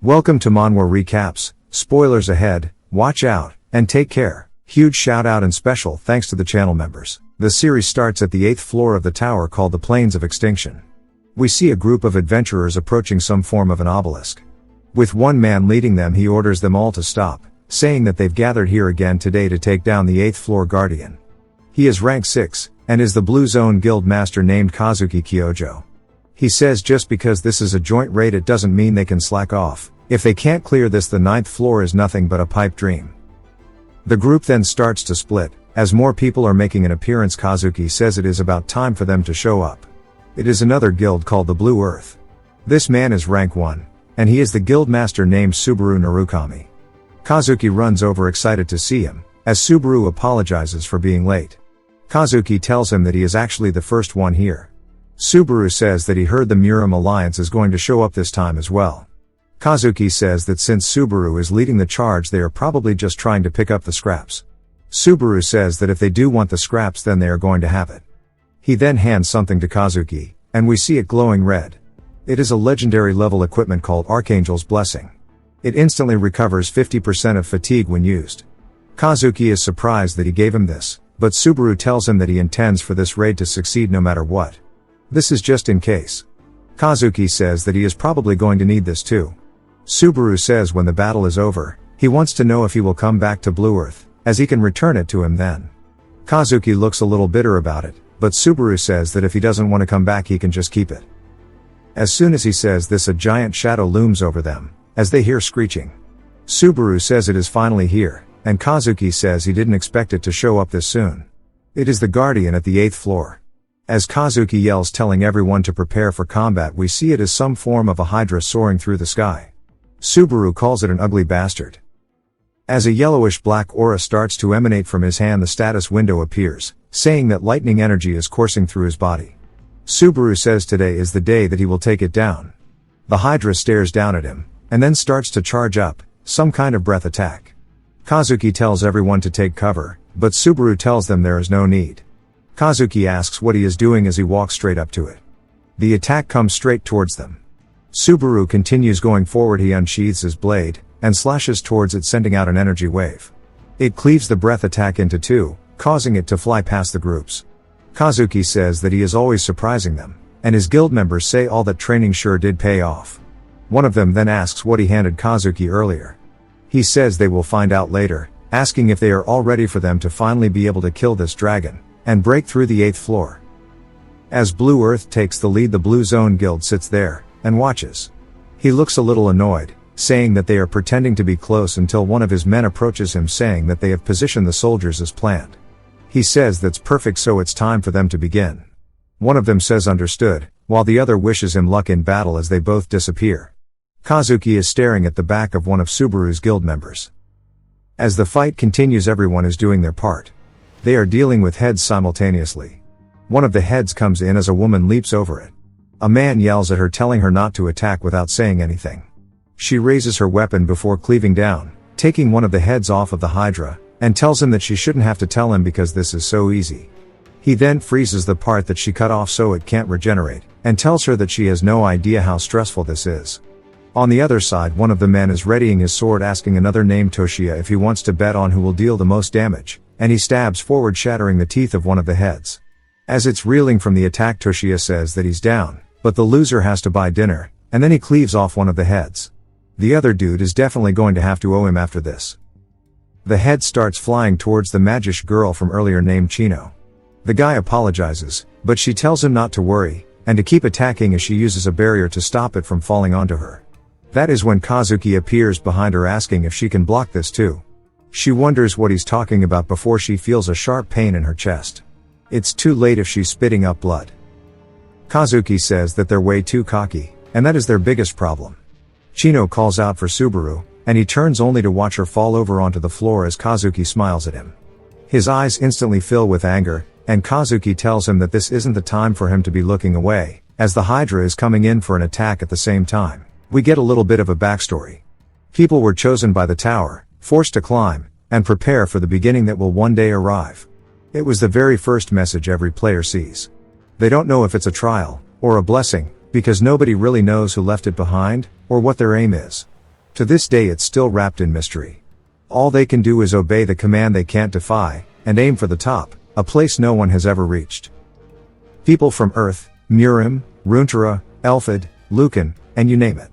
Welcome to Manhwa Recaps, spoilers ahead, watch out, and take care. Huge shout out and special thanks to the channel members. The series starts at the 8th floor of the tower called the Plains of Extinction. We see a group of adventurers approaching some form of an obelisk. With one man leading them, he orders them all to stop, saying that they've gathered here again today to take down the 8th floor guardian. He is rank 6, and is the Blue Zone Guild Master named Kazuki Kyojo. He says just because this is a joint raid it doesn't mean they can slack off. If they can't clear this, the 9th floor is nothing but a pipe dream. The group then starts to split. As more people are making an appearance, Kazuki says it is about time for them to show up. It is another guild called the Blue Earth. This man is rank 1, and he is the guild master named Subaru Narukami. Kazuki runs over excited to see him, as Subaru apologizes for being late. Kazuki tells him that he is actually the first one here. Subaru says that he heard the Muram Alliance is going to show up this time as well. Kazuki says that since Subaru is leading the charge, they are probably just trying to pick up the scraps. Subaru says that if they do want the scraps, then they are going to have it. He then hands something to Kazuki, and we see it glowing red. It is a legendary level equipment called Archangel's Blessing. It instantly recovers 50% of fatigue when used. Kazuki is surprised that he gave him this, but Subaru tells him that he intends for this raid to succeed no matter what. This is just in case. Kazuki says that he is probably going to need this too. Subaru says when the battle is over, he wants to know if he will come back to Blue Earth, as he can return it to him then. Kazuki looks a little bitter about it, but Subaru says that if he doesn't want to come back, he can just keep it. As soon as he says this, a giant shadow looms over them, as they hear screeching. Subaru says it is finally here, and Kazuki says he didn't expect it to show up this soon. It is the Guardian at the 8th floor. As Kazuki yells telling everyone to prepare for combat, we see it as some form of a hydra soaring through the sky. Subaru calls it an ugly bastard. As a yellowish-black aura starts to emanate from his hand, the status window appears, saying that lightning energy is coursing through his body. Subaru says today is the day that he will take it down. The hydra stares down at him, and then starts to charge up, some kind of breath attack. Kazuki tells everyone to take cover, but Subaru tells them there is no need. Kazuki asks what he is doing as he walks straight up to it. The attack comes straight towards them. Subaru continues going forward. He unsheathes his blade, and slashes towards it, sending out an energy wave. It cleaves the breath attack into two, causing it to fly past the groups. Kazuki says that he is always surprising them, and his guild members say all that training sure did pay off. One of them then asks what he handed Kazuki earlier. He says they will find out later, asking if they are all ready for them to finally be able to kill this dragon, and break through the 8th floor. As Blue Earth takes the lead, the Blue Zone Guild sits there, and watches. He looks a little annoyed, saying that they are pretending to be close until one of his men approaches him saying that they have positioned the soldiers as planned. He says that's perfect, so it's time for them to begin. One of them says understood, while the other wishes him luck in battle as they both disappear. Kazuki is staring at the back of one of Subaru's guild members. As the fight continues, everyone is doing their part. They are dealing with heads simultaneously. One of the heads comes in as a woman leaps over it. A man yells at her, telling her not to attack without saying anything. She raises her weapon before cleaving down, taking one of the heads off of the Hydra, and tells him that she shouldn't have to tell him because this is so easy. He then freezes the part that she cut off so it can't regenerate, and tells her that she has no idea how stressful this is. On the other side, one of the men is readying his sword, asking another named Toshiya if he wants to bet on who will deal the most damage, and he stabs forward, shattering the teeth of one of the heads. As it's reeling from the attack, Toshiya says that he's down, but the loser has to buy dinner, and then he cleaves off one of the heads. The other dude is definitely going to have to owe him after this. The head starts flying towards the magish girl from earlier named Chino. The guy apologizes, but she tells him not to worry, and to keep attacking as she uses a barrier to stop it from falling onto her. That is when Kazuki appears behind her, asking if she can block this too. She wonders what he's talking about before she feels a sharp pain in her chest. It's too late if she's spitting up blood. Kazuki says that they're way too cocky, and that is their biggest problem. Chino calls out for Subaru, and he turns only to watch her fall over onto the floor as Kazuki smiles at him. His eyes instantly fill with anger, and Kazuki tells him that this isn't the time for him to be looking away, as the Hydra is coming in for an attack at the same time. We get a little bit of a backstory. People were chosen by the tower, forced to climb, and prepare for the beginning that will one day arrive. It was the very first message every player sees. They don't know if it's a trial, or a blessing, because nobody really knows who left it behind, or what their aim is. To this day it's still wrapped in mystery. All they can do is obey the command they can't defy, and aim for the top, a place no one has ever reached. People from Earth, Murim, Runeterra, Elfid, Lucan, and you name it.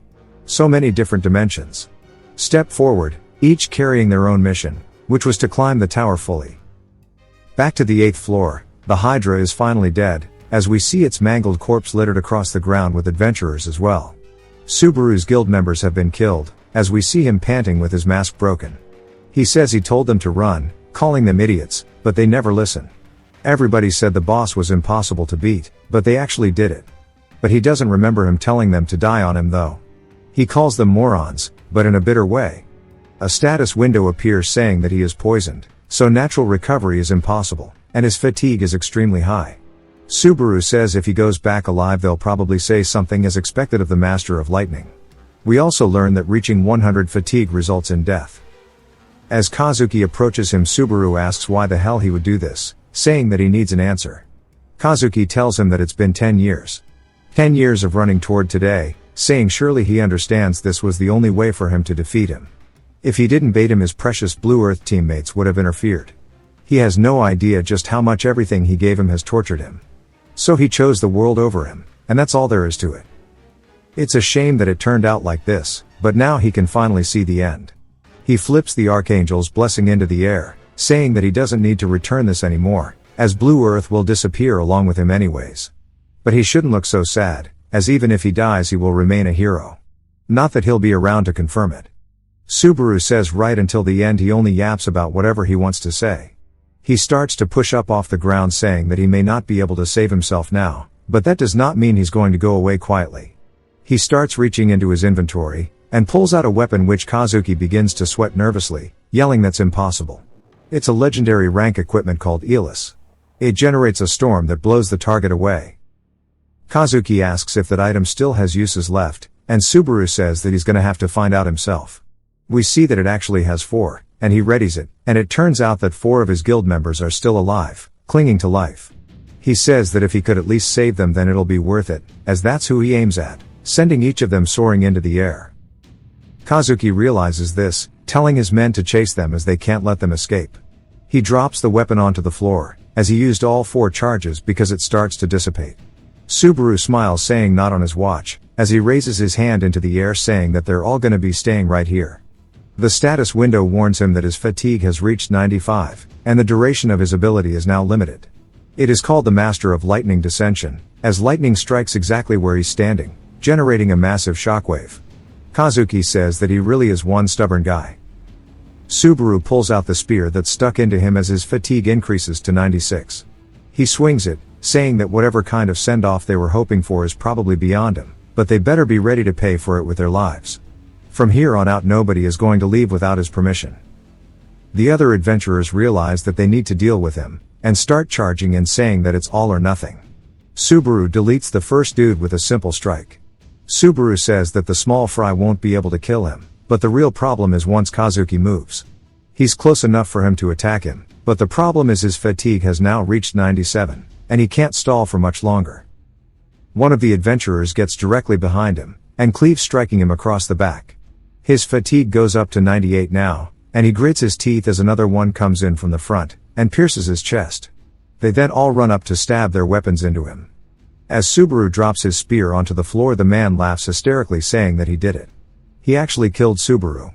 So many different dimensions. Step forward, each carrying their own mission, which was to climb the tower fully. Back to the 8th floor, the Hydra is finally dead, as we see its mangled corpse littered across the ground with adventurers as well. Subaru's guild members have been killed, as we see him panting with his mask broken. He says he told them to run, calling them idiots, but they never listen. Everybody said the boss was impossible to beat, but they actually did it. But he doesn't remember him telling them to die on him though. He calls them morons, but in a bitter way. A status window appears saying that he is poisoned, so natural recovery is impossible, and his fatigue is extremely high. Subaru says if he goes back alive they'll probably say something as expected of the Master of Lightning. We also learn that reaching 100 fatigue results in death. As Kazuki approaches him, Subaru asks why the hell he would do this, saying that he needs an answer. Kazuki tells him that it's been 10 years. 10 years of running toward today, saying surely he understands this was the only way for him to defeat him. If he didn't bait him, his precious Blue Earth teammates would have interfered. He has no idea just how much everything he gave him has tortured him. So he chose the world over him, and that's all there is to it. It's a shame that it turned out like this, but now he can finally see the end. He flips the Archangel's blessing into the air, saying that he doesn't need to return this anymore, as Blue Earth will disappear along with him anyways. But he shouldn't look so sad, as even if he dies he will remain a hero. Not that he'll be around to confirm it. Subaru says right until the end he only yaps about whatever he wants to say. He starts to push up off the ground saying that he may not be able to save himself now, but that does not mean he's going to go away quietly. He starts reaching into his inventory, and pulls out a weapon which Kazuki begins to sweat nervously, yelling that's impossible. It's a legendary rank equipment called Elis. It generates a storm that blows the target away. Kazuki asks if that item still has uses left, and Subaru says that he's gonna have to find out himself. We see that it actually has 4, and he readies it, and it turns out that 4 of his guild members are still alive, clinging to life. He says that if he could at least save them then it'll be worth it, as that's who he aims at, sending each of them soaring into the air. Kazuki realizes this, telling his men to chase them as they can't let them escape. He drops the weapon onto the floor, as he used all 4 charges because it starts to dissipate. Subaru smiles saying not on his watch, as he raises his hand into the air saying that they're all gonna be staying right here. The status window warns him that his fatigue has reached 95, and the duration of his ability is now limited. It is called the Master of Lightning Dissension, as lightning strikes exactly where he's standing, generating a massive shockwave. Kazuki says that he really is one stubborn guy. Subaru pulls out the spear that's stuck into him as his fatigue increases to 96. He swings it, saying that whatever kind of send-off they were hoping for is probably beyond him, but they better be ready to pay for it with their lives. From here on out nobody is going to leave without his permission. The other adventurers realize that they need to deal with him, and start charging and saying that it's all or nothing. Subaru deletes the first dude with a simple strike. Subaru says that the small fry won't be able to kill him, but the real problem is once Kazuki moves. He's close enough for him to attack him, but the problem is his fatigue has now reached 97, and he can't stall for much longer. One of the adventurers gets directly behind him, and cleaves, striking him across the back. His fatigue goes up to 98 now, and he grits his teeth as another one comes in from the front, and pierces his chest. They then all run up to stab their weapons into him. As Subaru drops his spear onto the floor the man laughs hysterically saying that he did it. He actually killed Subaru.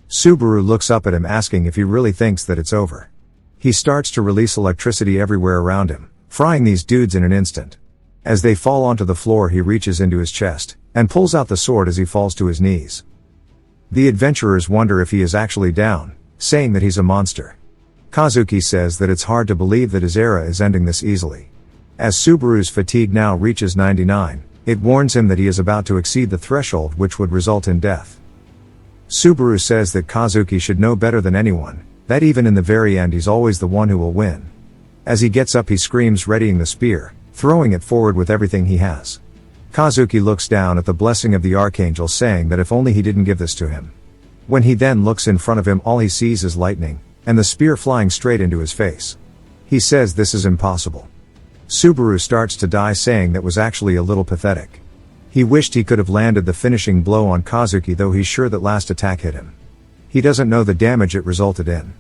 Subaru looks up at him asking if he really thinks that it's over. He starts to release electricity everywhere around him, frying these dudes in an instant. As they fall onto the floor he reaches into his chest, and pulls out the sword as he falls to his knees. The adventurers wonder if he is actually down, saying that he's a monster. Kazuki says that it's hard to believe that his era is ending this easily. As Subaru's fatigue now reaches 99, it warns him that he is about to exceed the threshold which would result in death. Subaru says that Kazuki should know better than anyone, that even in the very end he's always the one who will win. As he gets up he screams, readying the spear, throwing it forward with everything he has. Kazuki looks down at the blessing of the Archangel saying that if only he didn't give this to him. When he then looks in front of him all he sees is lightning, and the spear flying straight into his face. He says this is impossible. Subaru starts to die saying that was actually a little pathetic. He wished he could have landed the finishing blow on Kazuki, though he's sure that last attack hit him. He doesn't know the damage it resulted in.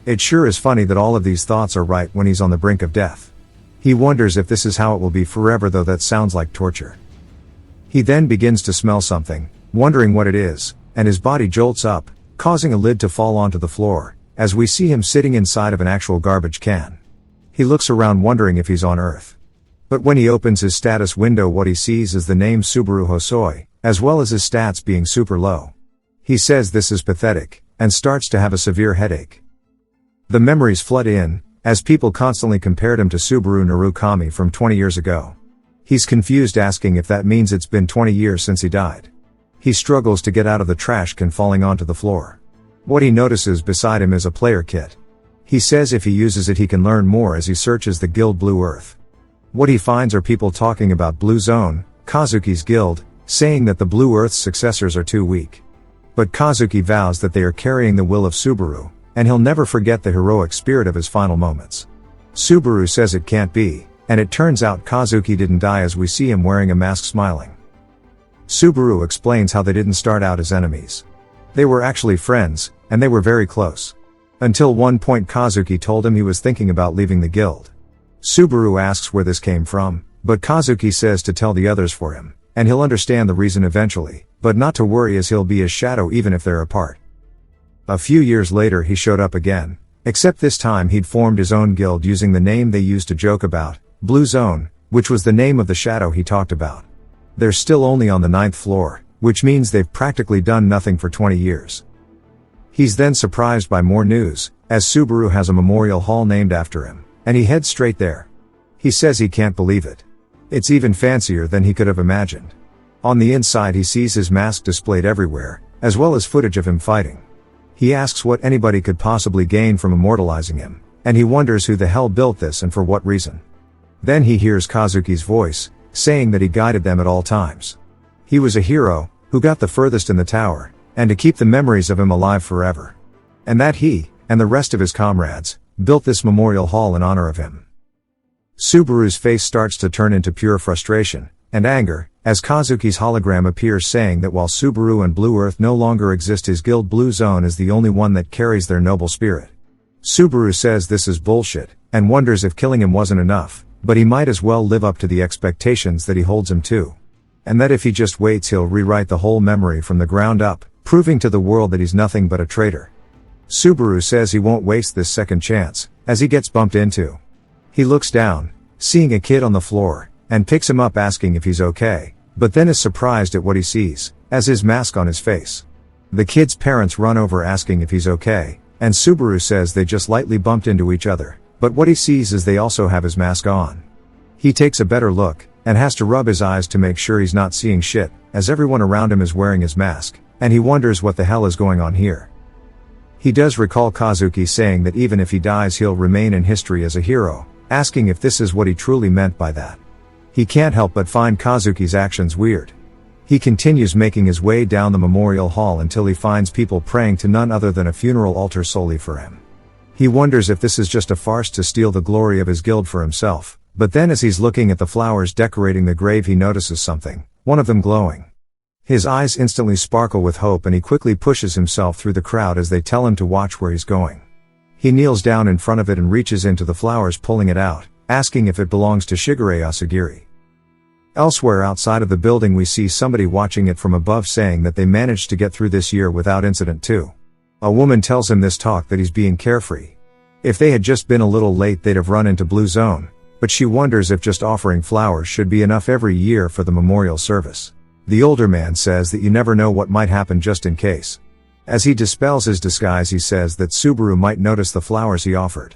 It sure is funny that all of these thoughts are right when he's on the brink of death. He wonders if this is how it will be forever, though that sounds like torture. He then begins to smell something, wondering what it is, and his body jolts up, causing a lid to fall onto the floor, as we see him sitting inside of an actual garbage can. He looks around wondering if he's on Earth. But when he opens his status window, what he sees is the name Subaru Hosoi, as well as his stats being super low. He says this is pathetic, and starts to have a severe headache. The memories flood in, as people constantly compared him to Subaru Narukami from 20 years ago. He's confused, asking if that means it's been 20 years since he died. He struggles to get out of the trash can, falling onto the floor. What he notices beside him is a player kit. He says if he uses it he can learn more as he searches the guild Blue Earth. What he finds are people talking about Blue Zone, Kazuki's guild, saying that the Blue Earth's successors are too weak. But Kazuki vows that they are carrying the will of Subaru, and he'll never forget the heroic spirit of his final moments. Subaru says it can't be, and it turns out Kazuki didn't die, as we see him wearing a mask smiling. Subaru explains how they didn't start out as enemies. They were actually friends, and they were very close. Until one point Kazuki told him he was thinking about leaving the guild. Subaru asks where this came from, but Kazuki says to tell the others for him, and he'll understand the reason eventually, but not to worry, as he'll be his shadow even if they're apart. A few years later he showed up again, except this time he'd formed his own guild using the name they used to joke about, Blue Zone, which was the name of the shadow he talked about. They're still only on the 9th floor, which means they've practically done nothing for 20 years. He's then surprised by more news, as Subaru has a memorial hall named after him, and he heads straight there. He says he can't believe it. It's even fancier than he could have imagined. On the inside he sees his mask displayed everywhere, as well as footage of him fighting. He asks what anybody could possibly gain from immortalizing him, and he wonders who the hell built this and for what reason. Then he hears Kazuki's voice, saying that he guided them at all times. He was a hero, who got the furthest in the tower, and to keep the memories of him alive forever. And that he, and the rest of his comrades, built this memorial hall in honor of him. Subaru's face starts to turn into pure frustration and anger, as Kazuki's hologram appears, saying that while Subaru and Blue Earth no longer exist, his guild Blue Zone is the only one that carries their noble spirit. Subaru says this is bullshit, and wonders if killing him wasn't enough, but he might as well live up to the expectations that he holds him to. And that if he just waits he'll rewrite the whole memory from the ground up, proving to the world that he's nothing but a traitor. Subaru says he won't waste this second chance, as he gets bumped into. He looks down, seeing a kid on the floor, and picks him up asking if he's okay, but then is surprised at what he sees, as his mask on his face. The kid's parents run over asking if he's okay, and Subaru says they just lightly bumped into each other, but what he sees is they also have his mask on. He takes a better look, and has to rub his eyes to make sure he's not seeing shit, as everyone around him is wearing his mask, and he wonders what the hell is going on here. He does recall Kazuki saying that even if he dies he'll remain in history as a hero, asking if this is what he truly meant by that. He can't help but find Kazuki's actions weird. He continues making his way down the memorial hall until he finds people praying to none other than a funeral altar solely for him. He wonders if this is just a farce to steal the glory of his guild for himself, but then as he's looking at the flowers decorating the grave he notices something, one of them glowing. His eyes instantly sparkle with hope and he quickly pushes himself through the crowd as they tell him to watch where he's going. He kneels down in front of it and reaches into the flowers, pulling it out, asking if it belongs to Shigure Asagiri. Elsewhere outside of the building we see somebody watching it from above, saying that they managed to get through this year without incident too. A woman tells him this talk that he's being carefree. If they had just been a little late they'd have run into Blue Zone, but she wonders if just offering flowers should be enough every year for the memorial service. The older man says that you never know what might happen, just in case. As he dispels his disguise he says that Subaru might notice the flowers he offered.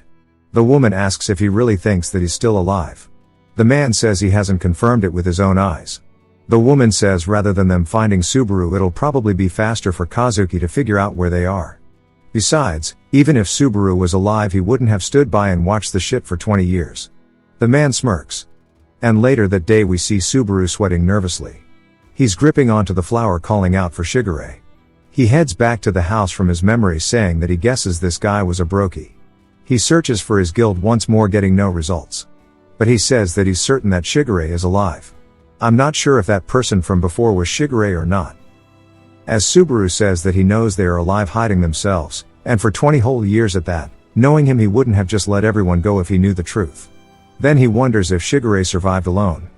The woman asks if he really thinks that he's still alive. The man says he hasn't confirmed it with his own eyes. The woman says rather than them finding Subaru it'll probably be faster for Kazuki to figure out where they are. Besides, even if Subaru was alive he wouldn't have stood by and watched the shit for 20 years. The man smirks. And later that day we see Subaru sweating nervously. He's gripping onto the flower, calling out for Shigure. He heads back to the house from his memory, saying that he guesses this guy was a brokey. He searches for his guild once more, getting no results. But he says that he's certain that Shigure is alive. I'm not sure if that person from before was Shigure or not. As Subaru says that he knows they are alive hiding themselves, and for 20 whole years at that, knowing him he wouldn't have just let everyone go if he knew the truth. Then he wonders if Shigure survived alone.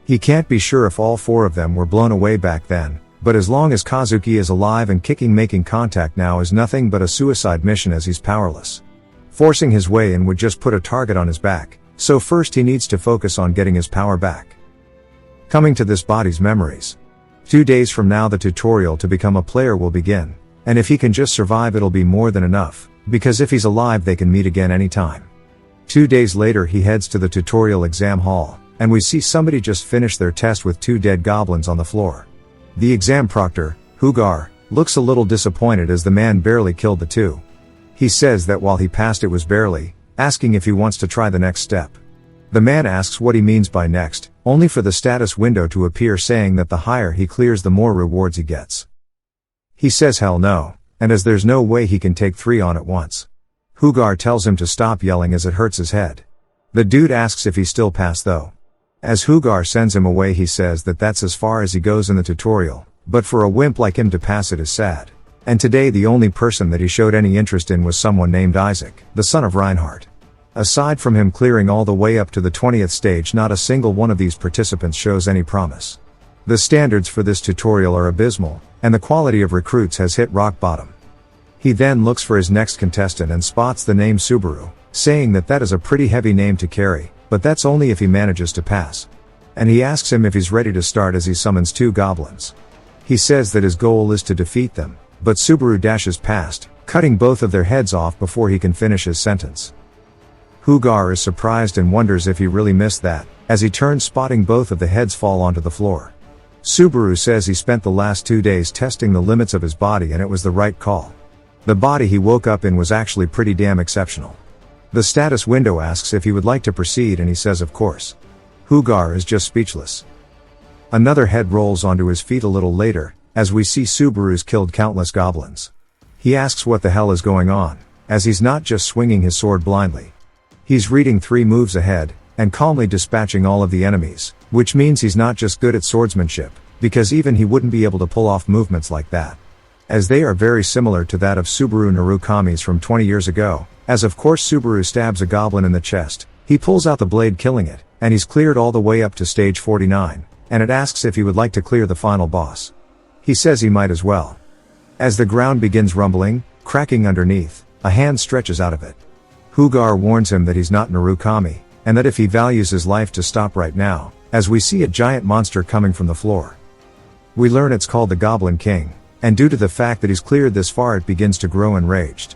He can't be sure if all 4 of them were blown away back then, but as long as Kazuki is alive and kicking, making contact now is nothing but a suicide mission as he's powerless. Forcing his way in would just put a target on his back, so first he needs to focus on getting his power back. Coming to this body's memories. 2 days from now the tutorial to become a player will begin, and if he can just survive it'll be more than enough, because if he's alive they can meet again anytime. 2 days later he heads to the tutorial exam hall, and we see somebody just finish their test with 2 dead goblins on the floor. The exam proctor, Hugar, looks a little disappointed as the man barely killed the 2. He says that while he passed it was barely, asking if he wants to try the next step. The man asks what he means by next, only for the status window to appear saying that the higher he clears the more rewards he gets. He says hell no, and as there's no way he can take 3 on at once. Hugar tells him to stop yelling as it hurts his head. The dude asks if he still passed though. As Hugar sends him away he says that that's as far as he goes in the tutorial, but for a wimp like him to pass it is sad. And today the only person that he showed any interest in was someone named Isaac, the son of Reinhardt. Aside from him clearing all the way up to the 20th stage, not a single one of these participants shows any promise. The standards for this tutorial are abysmal, and the quality of recruits has hit rock bottom. He then looks for his next contestant and spots the name Subaru, saying that that is a pretty heavy name to carry, but that's only if he manages to pass. And he asks him if he's ready to start as he summons 2 goblins. He says that his goal is to defeat them, but Subaru dashes past, cutting both of their heads off before he can finish his sentence. Hugar is surprised and wonders if he really missed that, as he turns spotting both of the heads fall onto the floor. Subaru says he spent the last 2 days testing the limits of his body and it was the right call. The body he woke up in was actually pretty damn exceptional. The status window asks if he would like to proceed and he says of course. Hugar is just speechless. Another head rolls onto his feet a little later, as we see Subaru's killed countless goblins. He asks what the hell is going on, as he's not just swinging his sword blindly. He's reading 3 moves ahead, and calmly dispatching all of the enemies, which means he's not just good at swordsmanship, because even he wouldn't be able to pull off movements like that. As they are very similar to that of Subaru Narukami's from 20 years ago, as of course Subaru stabs a goblin in the chest, he pulls out the blade killing it, and he's cleared all the way up to stage 49, and it asks if he would like to clear the final boss. He says he might as well. As the ground begins rumbling, cracking underneath, a hand stretches out of it. Hugar warns him that he's not Narukami, and that if he values his life to stop right now, as we see a giant monster coming from the floor. We learn it's called the Goblin King, and due to the fact that he's cleared this far it begins to grow enraged.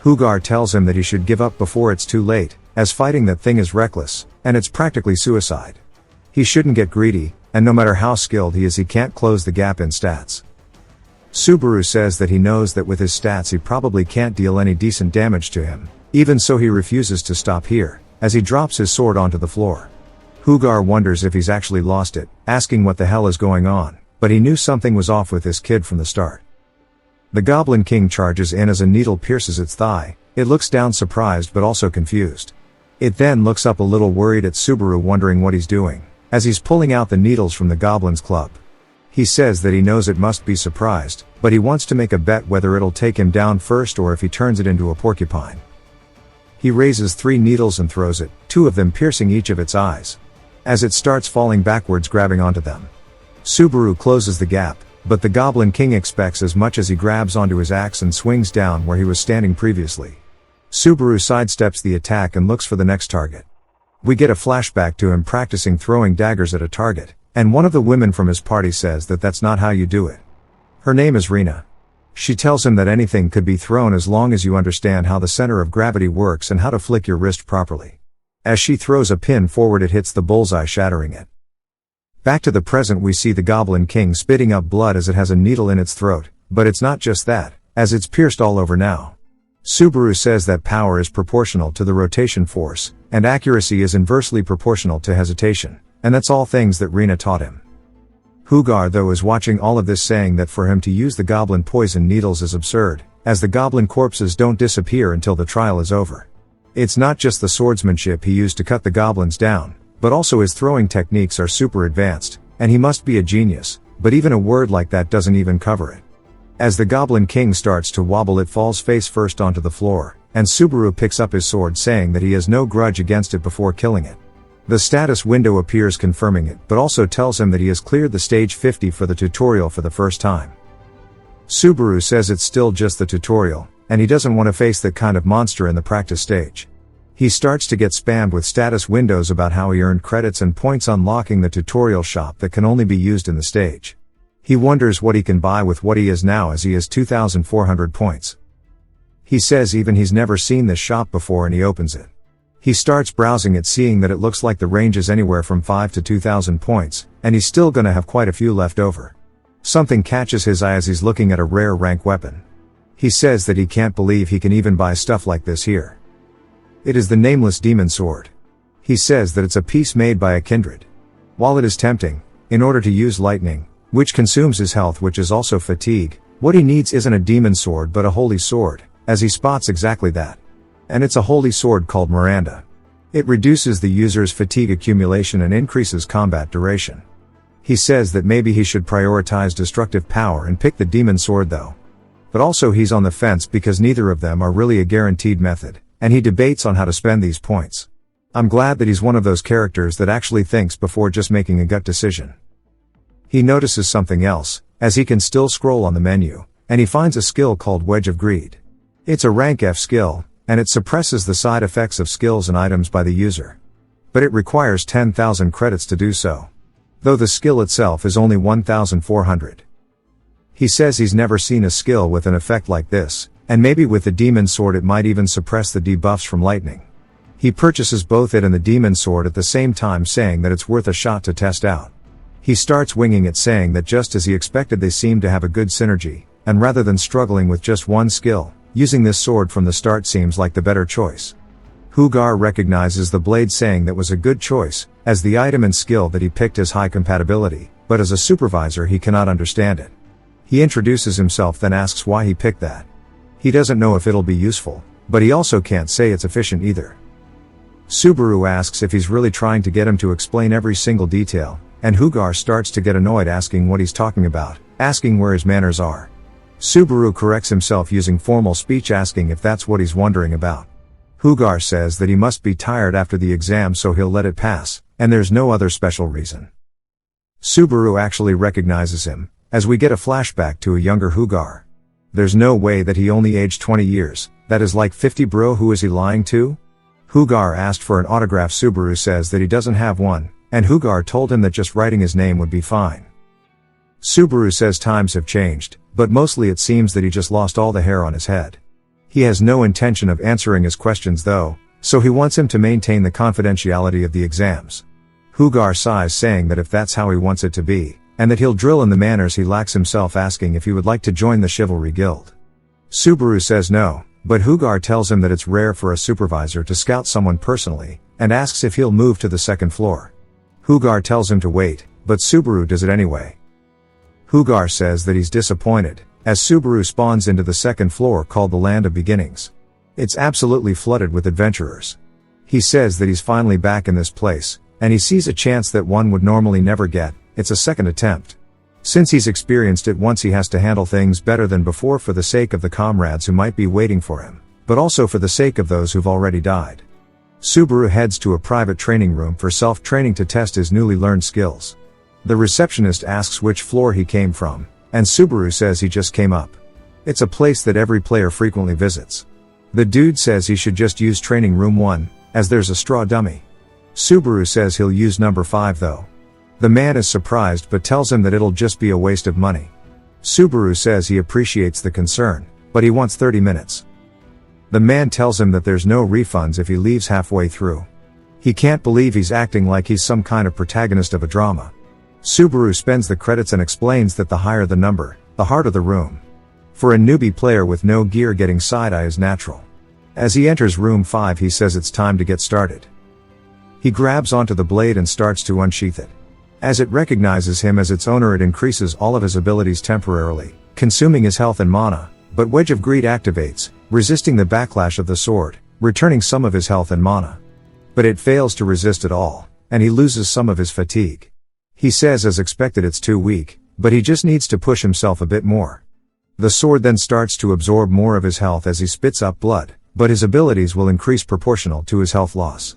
Hugar tells him that he should give up before it's too late, as fighting that thing is reckless, and it's practically suicide. He shouldn't get greedy, and no matter how skilled he is he can't close the gap in stats. Subaru says that he knows that with his stats he probably can't deal any decent damage to him, even so he refuses to stop here, as he drops his sword onto the floor. Hugar wonders if he's actually lost it, asking what the hell is going on, but he knew something was off with this kid from the start. The Goblin King charges in as a needle pierces its thigh. It looks down surprised but also confused. It then looks up a little worried at Subaru wondering what he's doing, as he's pulling out the needles from the Goblin's Club. He says that he knows it must be surprised, but he wants to make a bet whether it'll take him down first or if he turns it into a porcupine. He raises 3 needles and throws it, 2 of them piercing each of its eyes. As it starts falling backwards grabbing onto them. Subaru closes the gap, but the Goblin King expects as much as he grabs onto his axe and swings down where he was standing previously. Subaru sidesteps the attack and looks for the next target. We get a flashback to him practicing throwing daggers at a target, and one of the women from his party says that that's not how you do it. Her name is Rina. She tells him that anything could be thrown as long as you understand how the center of gravity works and how to flick your wrist properly. As she throws a pin forward it hits the bullseye shattering it. Back to the present we see the Goblin King spitting up blood as it has a needle in its throat, but it's not just that, as it's pierced all over now. Subaru says that power is proportional to the rotation force, and accuracy is inversely proportional to hesitation, and that's all things that Rina taught him. Hugar though is watching all of this saying that for him to use the goblin poison needles is absurd, as the goblin corpses don't disappear until the trial is over. It's not just the swordsmanship he used to cut the goblins down, but also his throwing techniques are super advanced, and he must be a genius, but even a word like that doesn't even cover it. As the Goblin King starts to wobble, it falls face first onto the floor, and Subaru picks up his sword, saying that he has no grudge against it before killing it. The status window appears confirming it, but also tells him that he has cleared the stage 50 for the tutorial for the first time. Subaru says it's still just the tutorial, and he doesn't want to face that kind of monster in the practice stage. He starts to get spammed with status windows about how he earned credits and points unlocking the tutorial shop that can only be used in the stage. He wonders what he can buy with what he is now, as he has 2,400 points. He says even he's never seen this shop before, and he opens it. He starts browsing it, seeing that it looks like the range is anywhere from 5 to 2,000 points, and he's still gonna have quite a few left over. Something catches his eye as he's looking at a rare rank weapon. He says that he can't believe he can even buy stuff like this here. It is the nameless demon sword. He says that it's a piece made by a kindred. While it is tempting, in order to use lightning, which consumes his health, which is also fatigue, what he needs isn't a demon sword but a holy sword, as he spots exactly that. And it's a holy sword called Miranda. It reduces the user's fatigue accumulation and increases combat duration. He says that maybe he should prioritize destructive power and pick the demon sword though. But also he's on the fence because neither of them are really a guaranteed method, and he debates on how to spend these points. I'm glad that he's one of those characters that actually thinks before just making a gut decision. He notices something else, as he can still scroll on the menu, and he finds a skill called Wedge of Greed. It's a rank F skill, and it suppresses the side effects of skills and items by the user. But it requires 10,000 credits to do so. Though the skill itself is only 1,400. He says he's never seen a skill with an effect like this, and maybe with the demon sword it might even suppress the debuffs from lightning. He purchases both it and the demon sword at the same time, saying that it's worth a shot to test out. He starts winging it, saying that just as he expected, they seem to have a good synergy, and rather than struggling with just one skill, using this sword from the start seems like the better choice. Hugar recognizes the blade, saying that was a good choice, as the item and skill that he picked has high compatibility, but as a supervisor he cannot understand it. He introduces himself, then asks why he picked that. He doesn't know if it'll be useful, but he also can't say it's efficient either. Subaru asks if he's really trying to get him to explain every single detail, and Hugar starts to get annoyed, asking what he's talking about, asking where his manners are. Subaru corrects himself using formal speech, asking if that's what he's wondering about. Hugar says that he must be tired after the exam, so he'll let it pass, and there's no other special reason. Subaru actually recognizes him, as we get a flashback to a younger Hugar. There's no way that he only aged 20 years, that is like 50 bro, who is he lying to? Hugar asked for an autograph. Subaru says that he doesn't have one, and Hugar told him that just writing his name would be fine. Subaru says times have changed, but mostly it seems that he just lost all the hair on his head. He has no intention of answering his questions though, so he wants him to maintain the confidentiality of the exams. Hugar sighs, saying that if that's how he wants it to be, and that he'll drill in the manners he lacks himself, asking if he would like to join the Chivalry Guild. Subaru says no, but Hugar tells him that it's rare for a supervisor to scout someone personally, and asks if he'll move to the second floor. Hugar tells him to wait, but Subaru does it anyway. Hugar says that he's disappointed, as Subaru spawns into the second floor called the Land of Beginnings. It's absolutely flooded with adventurers. He says that he's finally back in this place, and he sees a chance that one would normally never get. It's a second attempt. Since he's experienced it once, he has to handle things better than before, for the sake of the comrades who might be waiting for him, but also for the sake of those who've already died. Subaru heads to a private training room for self-training to test his newly learned skills. The receptionist asks which floor he came from, and Subaru says he just came up. It's a place that every player frequently visits. The dude says he should just use training room 1, as there's a straw dummy. Subaru says he'll use number 5 though. The man is surprised but tells him that it'll just be a waste of money. Subaru says he appreciates the concern, but he wants 30 minutes. The man tells him that there's no refunds if he leaves halfway through. He can't believe he's acting like he's some kind of protagonist of a drama. Subaru spends the credits and explains that the higher the number, the harder the room. For a newbie player with no gear, getting side-eye is natural. As he enters room 5, he says it's time to get started. He grabs onto the blade and starts to unsheath it. As it recognizes him as its owner, it increases all of his abilities temporarily, consuming his health and mana, but Wedge of Greed activates, resisting the backlash of the sword, returning some of his health and mana. But it fails to resist at all, and he loses some of his fatigue. He says as expected it's too weak, but he just needs to push himself a bit more. The sword then starts to absorb more of his health as he spits up blood, but his abilities will increase proportional to his health loss.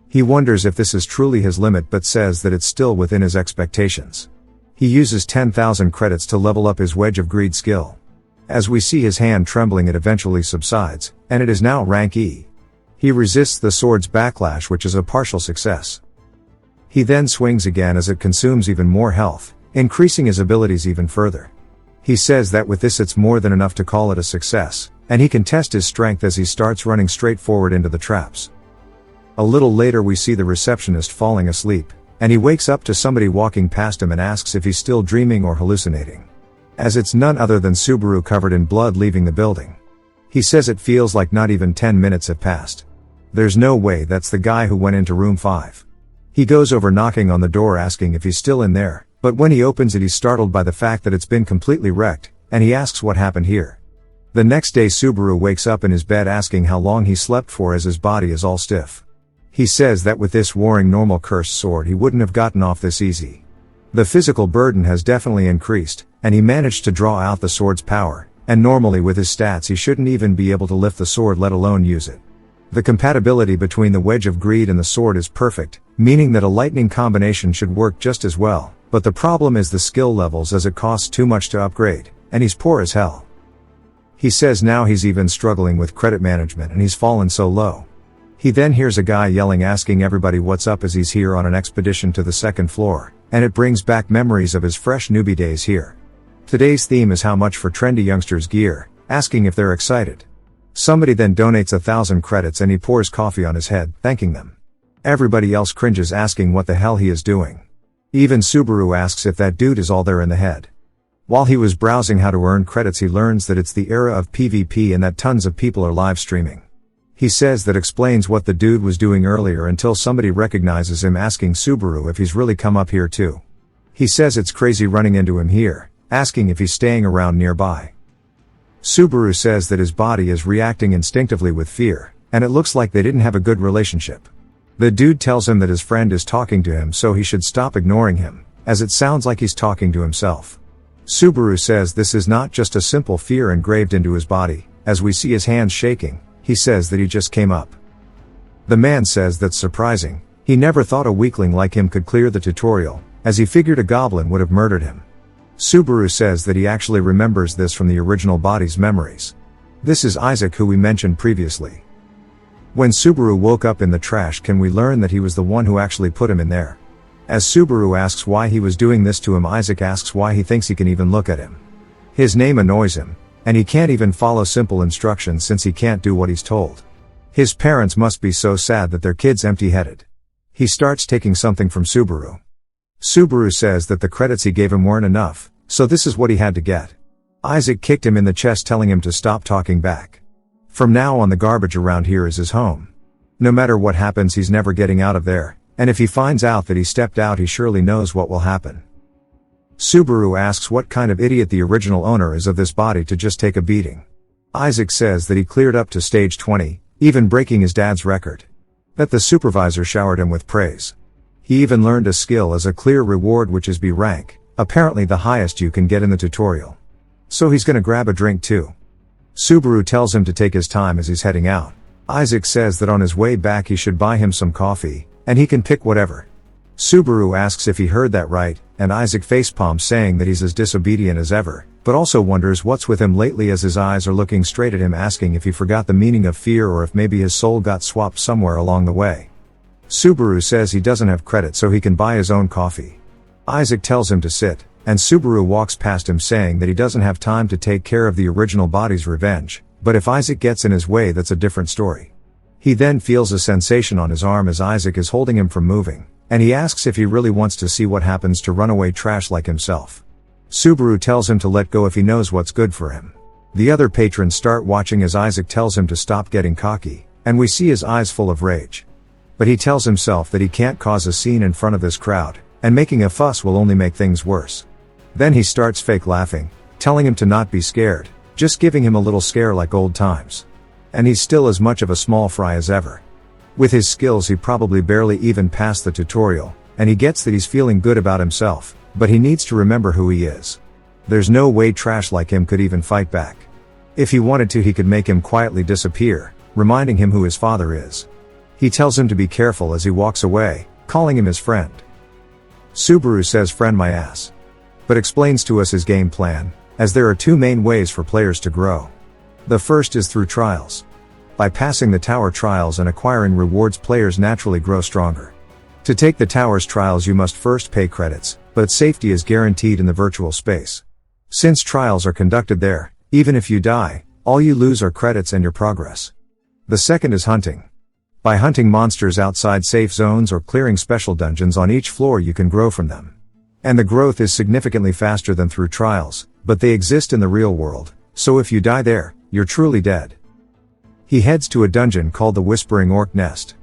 He wonders if this is truly his limit but says that it's still within his expectations. He uses 10,000 credits to level up his Wedge of Greed skill. As we see his hand trembling, it eventually subsides, and it is now rank E. He resists the sword's backlash, which is a partial success. He then swings again as it consumes even more health, increasing his abilities even further. He says that with this it's more than enough to call it a success, and he can test his strength as he starts running straight forward into the traps. A little later we see the receptionist falling asleep, and he wakes up to somebody walking past him and asks if he's still dreaming or hallucinating. As it's none other than Subaru covered in blood leaving the building. He says it feels like not even 10 minutes have passed. There's no way that's the guy who went into room 5. He goes over knocking on the door asking if he's still in there, but when he opens it he's startled by the fact that it's been completely wrecked, and he asks what happened here. The next day Subaru wakes up in his bed asking how long he slept for as his body is all stiff. He says that with this warring normal cursed sword he wouldn't have gotten off this easy. The physical burden has definitely increased, and he managed to draw out the sword's power, and normally with his stats he shouldn't even be able to lift the sword let alone use it. The compatibility between the Wedge of Greed and the sword is perfect, meaning that a lightning combination should work just as well, but the problem is the skill levels as it costs too much to upgrade, and he's poor as hell. He says now he's even struggling with credit management and he's fallen so low. He then hears a guy yelling asking everybody what's up as he's here on an expedition to the 2nd floor, and it brings back memories of his fresh newbie days here. Today's theme is how much for trendy youngsters gear, asking if they're excited. Somebody then donates 1,000 credits and he pours coffee on his head, thanking them. Everybody else cringes asking what the hell he is doing. Even Subaru asks if that dude is all there in the head. While he was browsing how to earn credits he learns that it's the era of PvP and that tons of people are live streaming. He says that explains what the dude was doing earlier until somebody recognizes him asking Subaru if he's really come up here too. He says it's crazy running into him here, asking if he's staying around nearby. Subaru says that his body is reacting instinctively with fear, and it looks like they didn't have a good relationship. The dude tells him that his friend is talking to him so he should stop ignoring him, as it sounds like he's talking to himself. Subaru says this is not just a simple fear engraved into his body, as we see his hands shaking. He says that he just came up. The man says that's surprising, he never thought a weakling like him could clear the tutorial, as he figured a goblin would have murdered him. Subaru says that he actually remembers this from the original body's memories. This is Isaac who we mentioned previously. When Subaru woke up in the trash can we learn that he was the one who actually put him in there. As Subaru asks why he was doing this to him, Isaac asks why he thinks he can even look at him. His name annoys him, and he can't even follow simple instructions since he can't do what he's told. His parents must be so sad that their kid's empty-headed. He starts taking something from Subaru. Subaru says that the credits he gave him weren't enough, so this is what he had to get. Isaac kicked him in the chest telling him to stop talking back. From now on the garbage around here is his home. No matter what happens he's never getting out of there, and if he finds out that he stepped out he surely knows what will happen. Subaru asks what kind of idiot the original owner is of this body to just take a beating. Isaac says that he cleared up to stage 20, even breaking his dad's record. That the supervisor showered him with praise. He even learned a skill as a clear reward which is B rank, apparently the highest you can get in the tutorial. So he's gonna grab a drink too. Subaru tells him to take his time as he's heading out. Isaac says that on his way back he should buy him some coffee, and he can pick whatever. Subaru asks if he heard that right, and Isaac facepalms saying that he's as disobedient as ever, but also wonders what's with him lately as his eyes are looking straight at him asking if he forgot the meaning of fear or if maybe his soul got swapped somewhere along the way. Subaru says he doesn't have credit so he can buy his own coffee. Isaac tells him to sit, and Subaru walks past him saying that he doesn't have time to take care of the original body's revenge, but if Isaac gets in his way that's a different story. He then feels a sensation on his arm as Isaac is holding him from moving, and he asks if he really wants to see what happens to runaway trash like himself. Subaru tells him to let go if he knows what's good for him. The other patrons start watching as Isaac tells him to stop getting cocky, and we see his eyes full of rage. But he tells himself that he can't cause a scene in front of this crowd, and making a fuss will only make things worse. Then he starts fake laughing, telling him to not be scared, just giving him a little scare like old times. And he's still as much of a small fry as ever. With his skills he probably barely even passed the tutorial, and he gets that he's feeling good about himself, but he needs to remember who he is. There's no way trash like him could even fight back. If he wanted to, he could make him quietly disappear, reminding him who his father is. He tells him to be careful as he walks away, calling him his friend. Subaru says friend my ass, but explains to us his game plan, as there are two main ways for players to grow. The first is through trials. By passing the tower trials and acquiring rewards, players naturally grow stronger. To take the tower's trials you must first pay credits, but safety is guaranteed in the virtual space. Since trials are conducted there, even if you die, all you lose are credits and your progress. The second is hunting. By hunting monsters outside safe zones or clearing special dungeons on each floor you can grow from them. And the growth is significantly faster than through trials, but they exist in the real world, so if you die there, you're truly dead. He heads to a dungeon called the Whispering Orc Nest.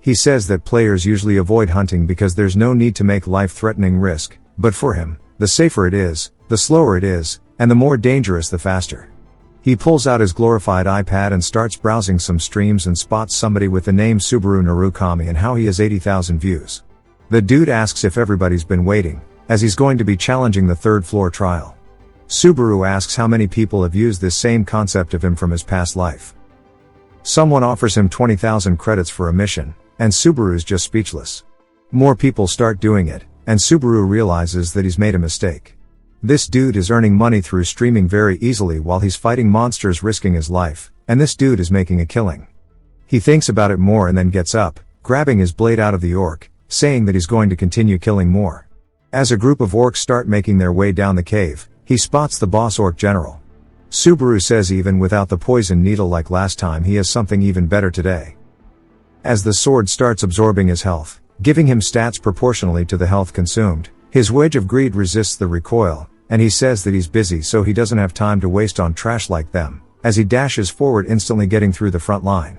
He says that players usually avoid hunting because there's no need to make life-threatening risk, but for him, the safer it is, the slower it is, and the more dangerous the faster. He pulls out his glorified iPad and starts browsing some streams and spots somebody with the name Subaru Narukami and how he has 80,000 views. The dude asks if everybody's been waiting, as he's going to be challenging the third floor trial. Subaru asks how many people have used this same concept of him from his past life. Someone offers him 20,000 credits for a mission, and Subaru's just speechless. More people start doing it, and Subaru realizes that he's made a mistake. This dude is earning money through streaming very easily while he's fighting monsters risking his life, and this dude is making a killing. He thinks about it more and then gets up, grabbing his blade out of the orc, saying that he's going to continue killing more. As a group of orcs start making their way down the cave, he spots the boss orc general. Subaru says even without the poison needle like last time he has something even better today. As the sword starts absorbing his health, giving him stats proportionally to the health consumed, his wedge of greed resists the recoil, and he says that he's busy so he doesn't have time to waste on trash like them, as he dashes forward instantly getting through the front line.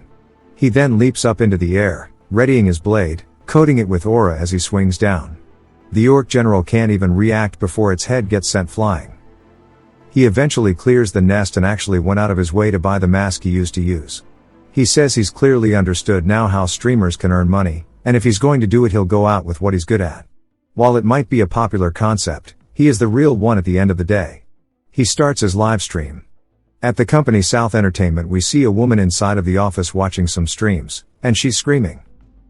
He then leaps up into the air, readying his blade, coating it with aura as he swings down. The orc general can't even react before its head gets sent flying. He eventually clears the nest and actually went out of his way to buy the mask he used to use. He says he's clearly understood now how streamers can earn money, and if he's going to do it he'll go out with what he's good at. While it might be a popular concept, he is the real one at the end of the day. He starts his live stream. At the company South Entertainment we see a woman inside of the office watching some streams, and she's screaming.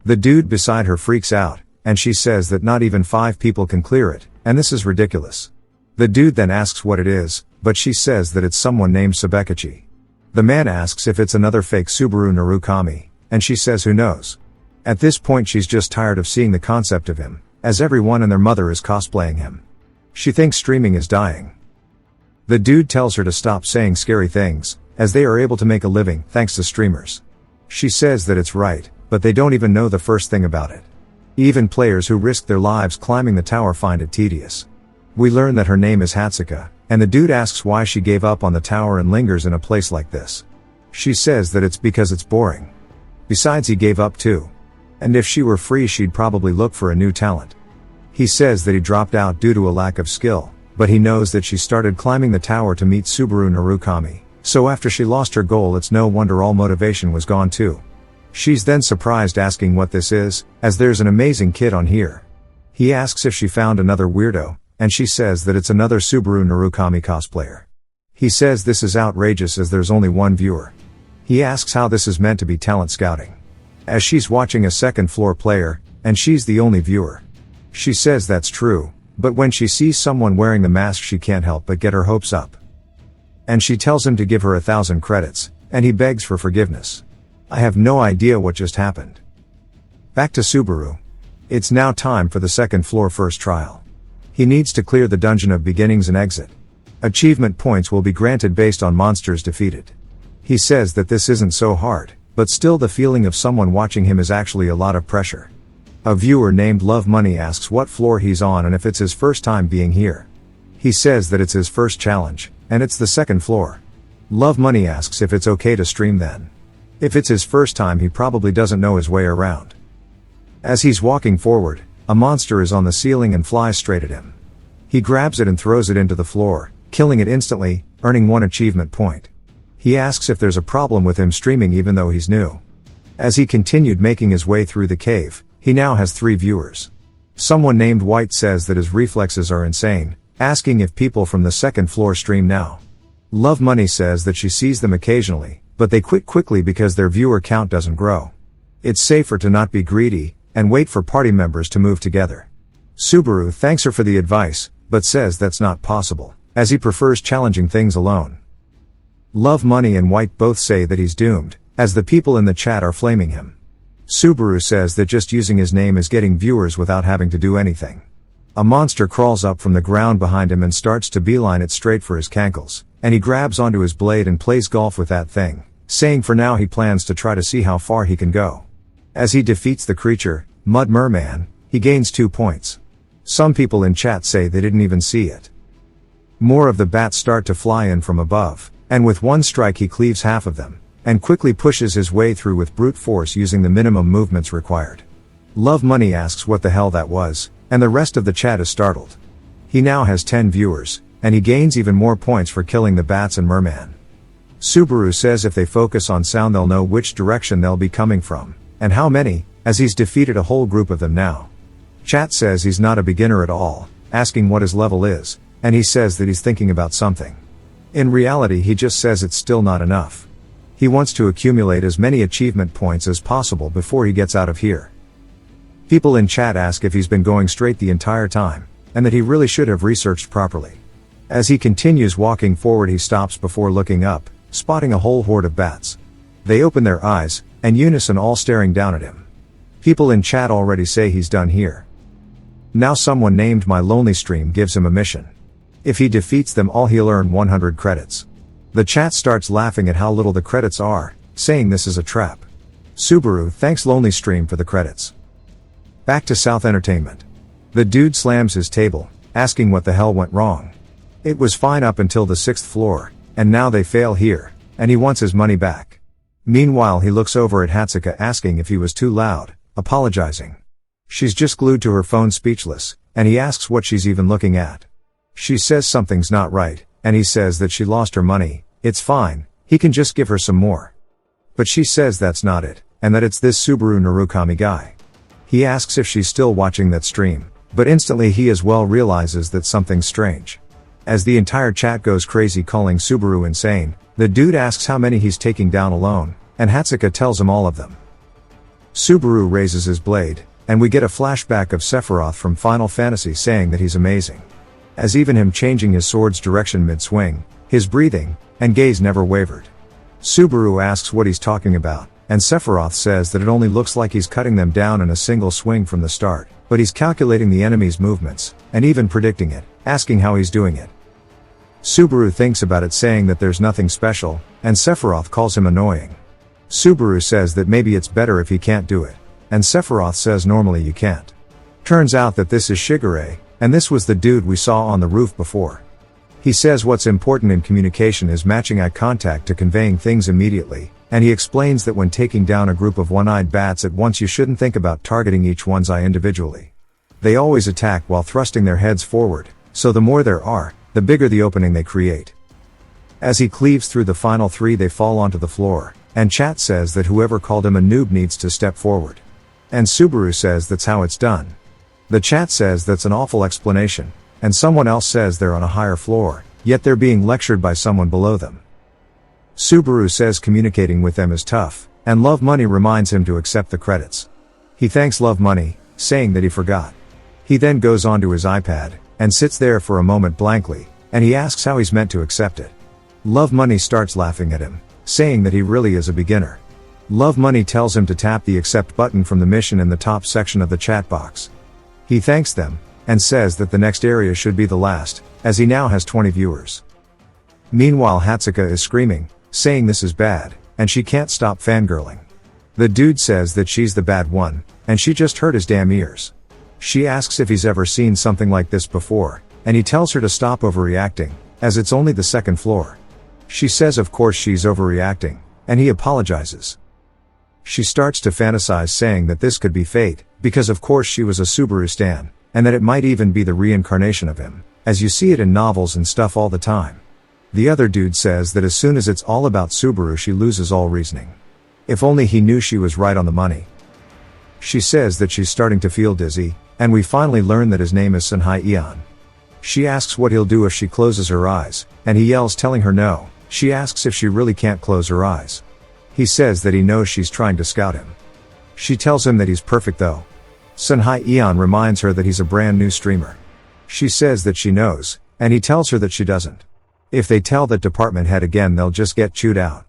The dude beside her freaks out, and she says that not even 5 people can clear it, and this is ridiculous. The dude then asks what it is, but she says that it's someone named Sabekachi. The man asks if it's another fake Subaru Narukami, and she says who knows. At this point she's just tired of seeing the concept of him, as everyone and their mother is cosplaying him. She thinks streaming is dying. The dude tells her to stop saying scary things, as they are able to make a living thanks to streamers. She says that it's right, but they don't even know the first thing about it. Even players who risk their lives climbing the tower find it tedious. We learn that her name is Hatsuka, and the dude asks why she gave up on the tower and lingers in a place like this. She says that it's because it's boring. Besides he gave up too. And if she were free she'd probably look for a new talent. He says that he dropped out due to a lack of skill, but he knows that she started climbing the tower to meet Subaru Narukami, so after she lost her goal it's no wonder all motivation was gone too. She's then surprised asking what this is, as there's an amazing kid on here. He asks if she found another weirdo, and she says that it's another Subaru Narukami cosplayer. He says this is outrageous as there's only one viewer. He asks how this is meant to be talent scouting, as she's watching a second floor player, and she's the only viewer. She says that's true, but when she sees someone wearing the mask she can't help but get her hopes up. And she tells him to give her 1,000 credits, and he begs for forgiveness. I have no idea what just happened. Back to Subaru. It's now time for the second floor first trial. He needs to clear the dungeon of beginnings and exit. Achievement points will be granted based on monsters defeated. He says that this isn't so hard, but still the feeling of someone watching him is actually a lot of pressure. A viewer named Love Money asks what floor he's on and if it's his first time being here. He says that it's his first challenge, and it's the second floor. Love Money asks if it's okay to stream then. If it's his first time he probably doesn't know his way around. As he's walking forward, a monster is on the ceiling and flies straight at him. He grabs it and throws it into the floor, killing it instantly, earning 1 achievement point. He asks if there's a problem with him streaming even though he's new. As he continued making his way through the cave, he now has 3 viewers. Someone named White says that his reflexes are insane, asking if people from the second floor stream now. Love Money says that she sees them occasionally, but they quit quickly because their viewer count doesn't grow. It's safer to not be greedy, and wait for party members to move together. Subaru thanks her for the advice, but says that's not possible, as he prefers challenging things alone. Love Money and White both say that he's doomed, as the people in the chat are flaming him. Subaru says that just using his name is getting viewers without having to do anything. A monster crawls up from the ground behind him and starts to beeline it straight for his cankles, and he grabs onto his blade and plays golf with that thing, saying for now he plans to try to see how far he can go. As he defeats the creature, Mud Merman, he gains 2 points. Some people in chat say they didn't even see it. More of the bats start to fly in from above, and with one strike he cleaves half of them, and quickly pushes his way through with brute force using the minimum movements required. Love Money asks what the hell that was, and the rest of the chat is startled. He now has 10 viewers, and he gains even more points for killing the bats and merman. Subaru says if they focus on sound they'll know which direction they'll be coming from, and how many, as he's defeated a whole group of them now. Chat says he's not a beginner at all, asking what his level is, and he says that he's thinking about something. In reality he just says it's still not enough. He wants to accumulate as many achievement points as possible before he gets out of here. People in chat ask if he's been going straight the entire time, and that he really should have researched properly. As he continues walking forward he stops before looking up, spotting a whole horde of bats. They open their eyes, and unison all staring down at him. People in chat already say he's done here. Now someone named My Lonely Stream gives him a mission. If he defeats them all he'll earn 100 credits. The chat starts laughing at how little the credits are, saying this is a trap. Subaru thanks Lonely Stream for the credits. Back to South Entertainment. The dude slams his table, asking what the hell went wrong. It was fine up until the 6th floor, and now they fail here, and he wants his money back. Meanwhile he looks over at Hatsuka asking if he was too loud, apologizing. She's just glued to her phone speechless, and he asks what she's even looking at. She says something's not right, and he says that she lost her money. It's fine, he can just give her some more. But she says that's not it, and that it's this Subaru Narukami guy. He asks if she's still watching that stream, but instantly he as well realizes that something's strange. As the entire chat goes crazy calling Subaru insane, the dude asks how many he's taking down alone, and Hatsuka tells him all of them. Subaru raises his blade, and we get a flashback of Sephiroth from Final Fantasy saying that he's amazing. As even him changing his sword's direction mid-swing, his breathing and gaze never wavered. Subaru asks what he's talking about, and Sephiroth says that it only looks like he's cutting them down in a single swing from the start, but he's calculating the enemy's movements, and even predicting it, asking how he's doing it. Subaru thinks about it saying that there's nothing special, and Sephiroth calls him annoying. Subaru says that maybe it's better if he can't do it, and Sephiroth says normally you can't. Turns out that this is Shigure, and this was the dude we saw on the roof before. He says what's important in communication is matching eye contact to conveying things immediately, and he explains that when taking down a group of one-eyed bats at once you shouldn't think about targeting each one's eye individually. They always attack while thrusting their heads forward, so the more there are, the bigger the opening they create. As he cleaves through the final 3 they fall onto the floor, and chat says that whoever called him a noob needs to step forward. And Subaru says that's how it's done. The chat says that's an awful explanation, and someone else says they're on a higher floor, yet they're being lectured by someone below them. Subaru says communicating with them is tough, and Love Money reminds him to accept the credits. He thanks Love Money, saying that he forgot. He then goes onto his iPad, and sits there for a moment blankly, and he asks how he's meant to accept it. Love Money starts laughing at him, saying that he really is a beginner. Love Money tells him to tap the accept button from the mission in the top section of the chat box. He thanks them, and says that the next area should be the last, as he now has 20 viewers. Meanwhile Hatsuka is screaming, saying this is bad, and she can't stop fangirling. The dude says that she's the bad one, and she just hurt his damn ears. She asks if he's ever seen something like this before, and he tells her to stop overreacting, as it's only the 2nd floor. She says of course she's overreacting, and he apologizes. She starts to fantasize saying that this could be fate, because of course she was a Subaru stan, and that it might even be the reincarnation of him, as you see it in novels and stuff all the time. The other dude says that as soon as it's all about Subaru she loses all reasoning. If only he knew she was right on the money. She says that she's starting to feel dizzy, and we finally learn that his name is Ian. She asks what he'll do if she closes her eyes, and he yells telling her no. She asks if she really can't close her eyes. He says that he knows she's trying to scout him. She tells him that he's perfect though. Ian reminds her that he's a brand new streamer. She says that she knows, and he tells her that she doesn't. If they tell that department head again, they'll just get chewed out.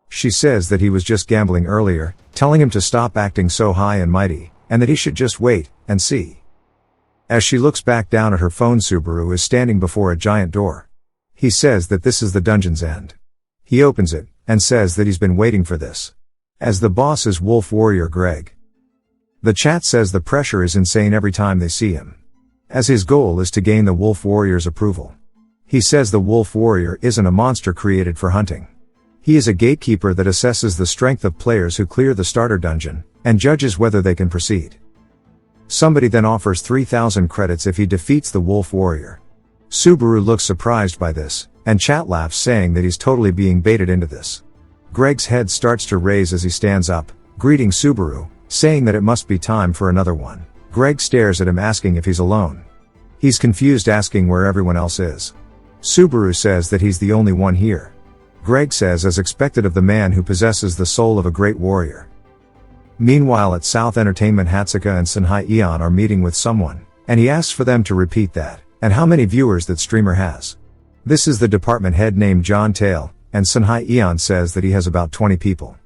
She says that he was just gambling earlier, telling him to stop acting so high and mighty, and that he should just wait and see. As she looks back down at her phone, Subaru is standing before a giant door. He says that this is the dungeon's end. He opens it, and says that he's been waiting for this. As the boss is Wolf Warrior Greg. The chat says the pressure is insane every time they see him. As his goal is to gain the Wolf Warrior's approval. He says the Wolf Warrior isn't a monster created for hunting. He is a gatekeeper that assesses the strength of players who clear the starter dungeon, and judges whether they can proceed. Somebody then offers 3,000 credits if he defeats the Wolf Warrior. Subaru looks surprised by this, and chat laughs saying that he's totally being baited into this. Greg's head starts to raise as he stands up, greeting Subaru, saying that it must be time for another one. Greg stares at him asking if he's alone. He's confused, asking where everyone else is. Subaru says that he's the only one here. Greg says as expected of the man who possesses the soul of a great warrior. Meanwhile at South Entertainment, Hatsuka and Ian are meeting with someone, and he asks for them to repeat that, and how many viewers that streamer has. This is the department head named John Tail, and Ian says that he has about 20 people.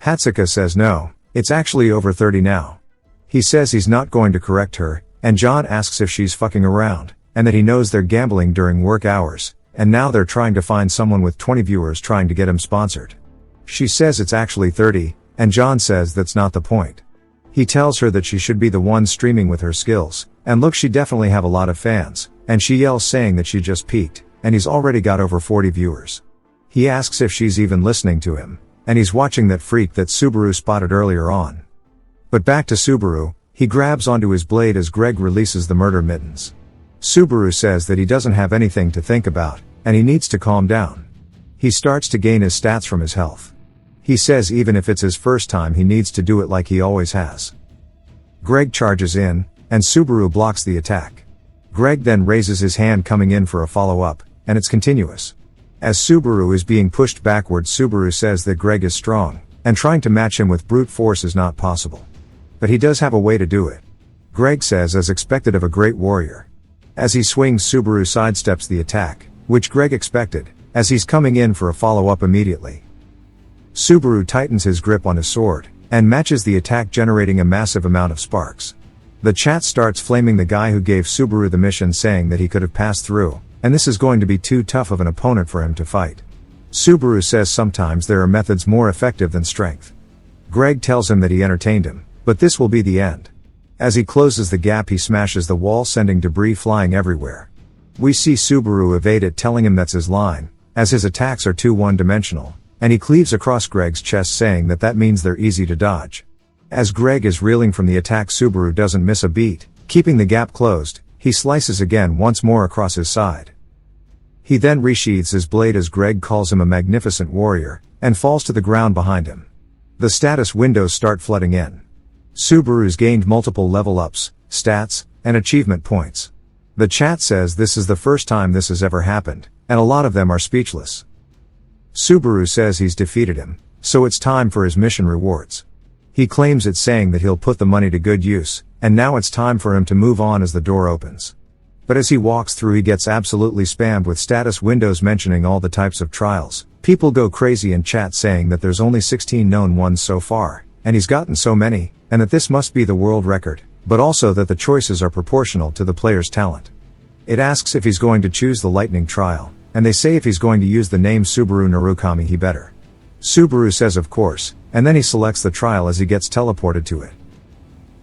Hatsuka says no, it's actually over 30 now. He says he's not going to correct her, and John asks if she's fucking around, and that he knows they're gambling during work hours, and now they're trying to find someone with 20 viewers trying to get him sponsored. She says it's actually 30, and John says that's not the point. He tells her that she should be the one streaming with her skills, and look, she definitely have a lot of fans, and she yells saying that she just peaked, and he's already got over 40 viewers. He asks if she's even listening to him, and he's watching that freak that Subaru spotted earlier on. But back to Subaru, he grabs onto his blade as Greg releases the murder mittens. Subaru says that he doesn't have anything to think about, and he needs to calm down. He starts to gain his stats from his health. He says even if it's his first time, he needs to do it like he always has. Greg charges in, and Subaru blocks the attack. Greg then raises his hand coming in for a follow-up, and it's continuous. As Subaru is being pushed backwards, Subaru says that Greg is strong, and trying to match him with brute force is not possible. But he does have a way to do it. Greg says as expected of a great warrior. As he swings, Subaru sidesteps the attack, which Greg expected, as he's coming in for a follow-up immediately. Subaru tightens his grip on his sword, and matches the attack, generating a massive amount of sparks. The chat starts flaming the guy who gave Subaru the mission, saying that he could have passed through, and this is going to be too tough of an opponent for him to fight. Subaru says sometimes there are methods more effective than strength. Greg tells him that he entertained him, but this will be the end. As he closes the gap, he smashes the wall, sending debris flying everywhere. We see Subaru evade it, telling him that's his line, as his attacks are too one-dimensional, and he cleaves across Greg's chest, saying that that means they're easy to dodge. As Greg is reeling from the attack, Subaru doesn't miss a beat, keeping the gap closed. He slices again once more across his side. He then resheathes his blade as Greg calls him a magnificent warrior, and falls to the ground behind him. The status windows start flooding in. Subaru's gained multiple level ups, stats, and achievement points. The chat says this is the first time this has ever happened, and a lot of them are speechless. Subaru says he's defeated him, so it's time for his mission rewards. He claims it's saying that he'll put the money to good use, and now it's time for him to move on as the door opens. But as he walks through, he gets absolutely spammed with status windows mentioning all the types of trials. People go crazy in chat saying that there's only 16 known ones so far, and he's gotten so many, and that this must be the world record, but also that the choices are proportional to the player's talent. It asks if he's going to choose the lightning trial, and they say if he's going to use the name Subaru Narukami he better. Subaru says of course, and then he selects the trial as he gets teleported to it.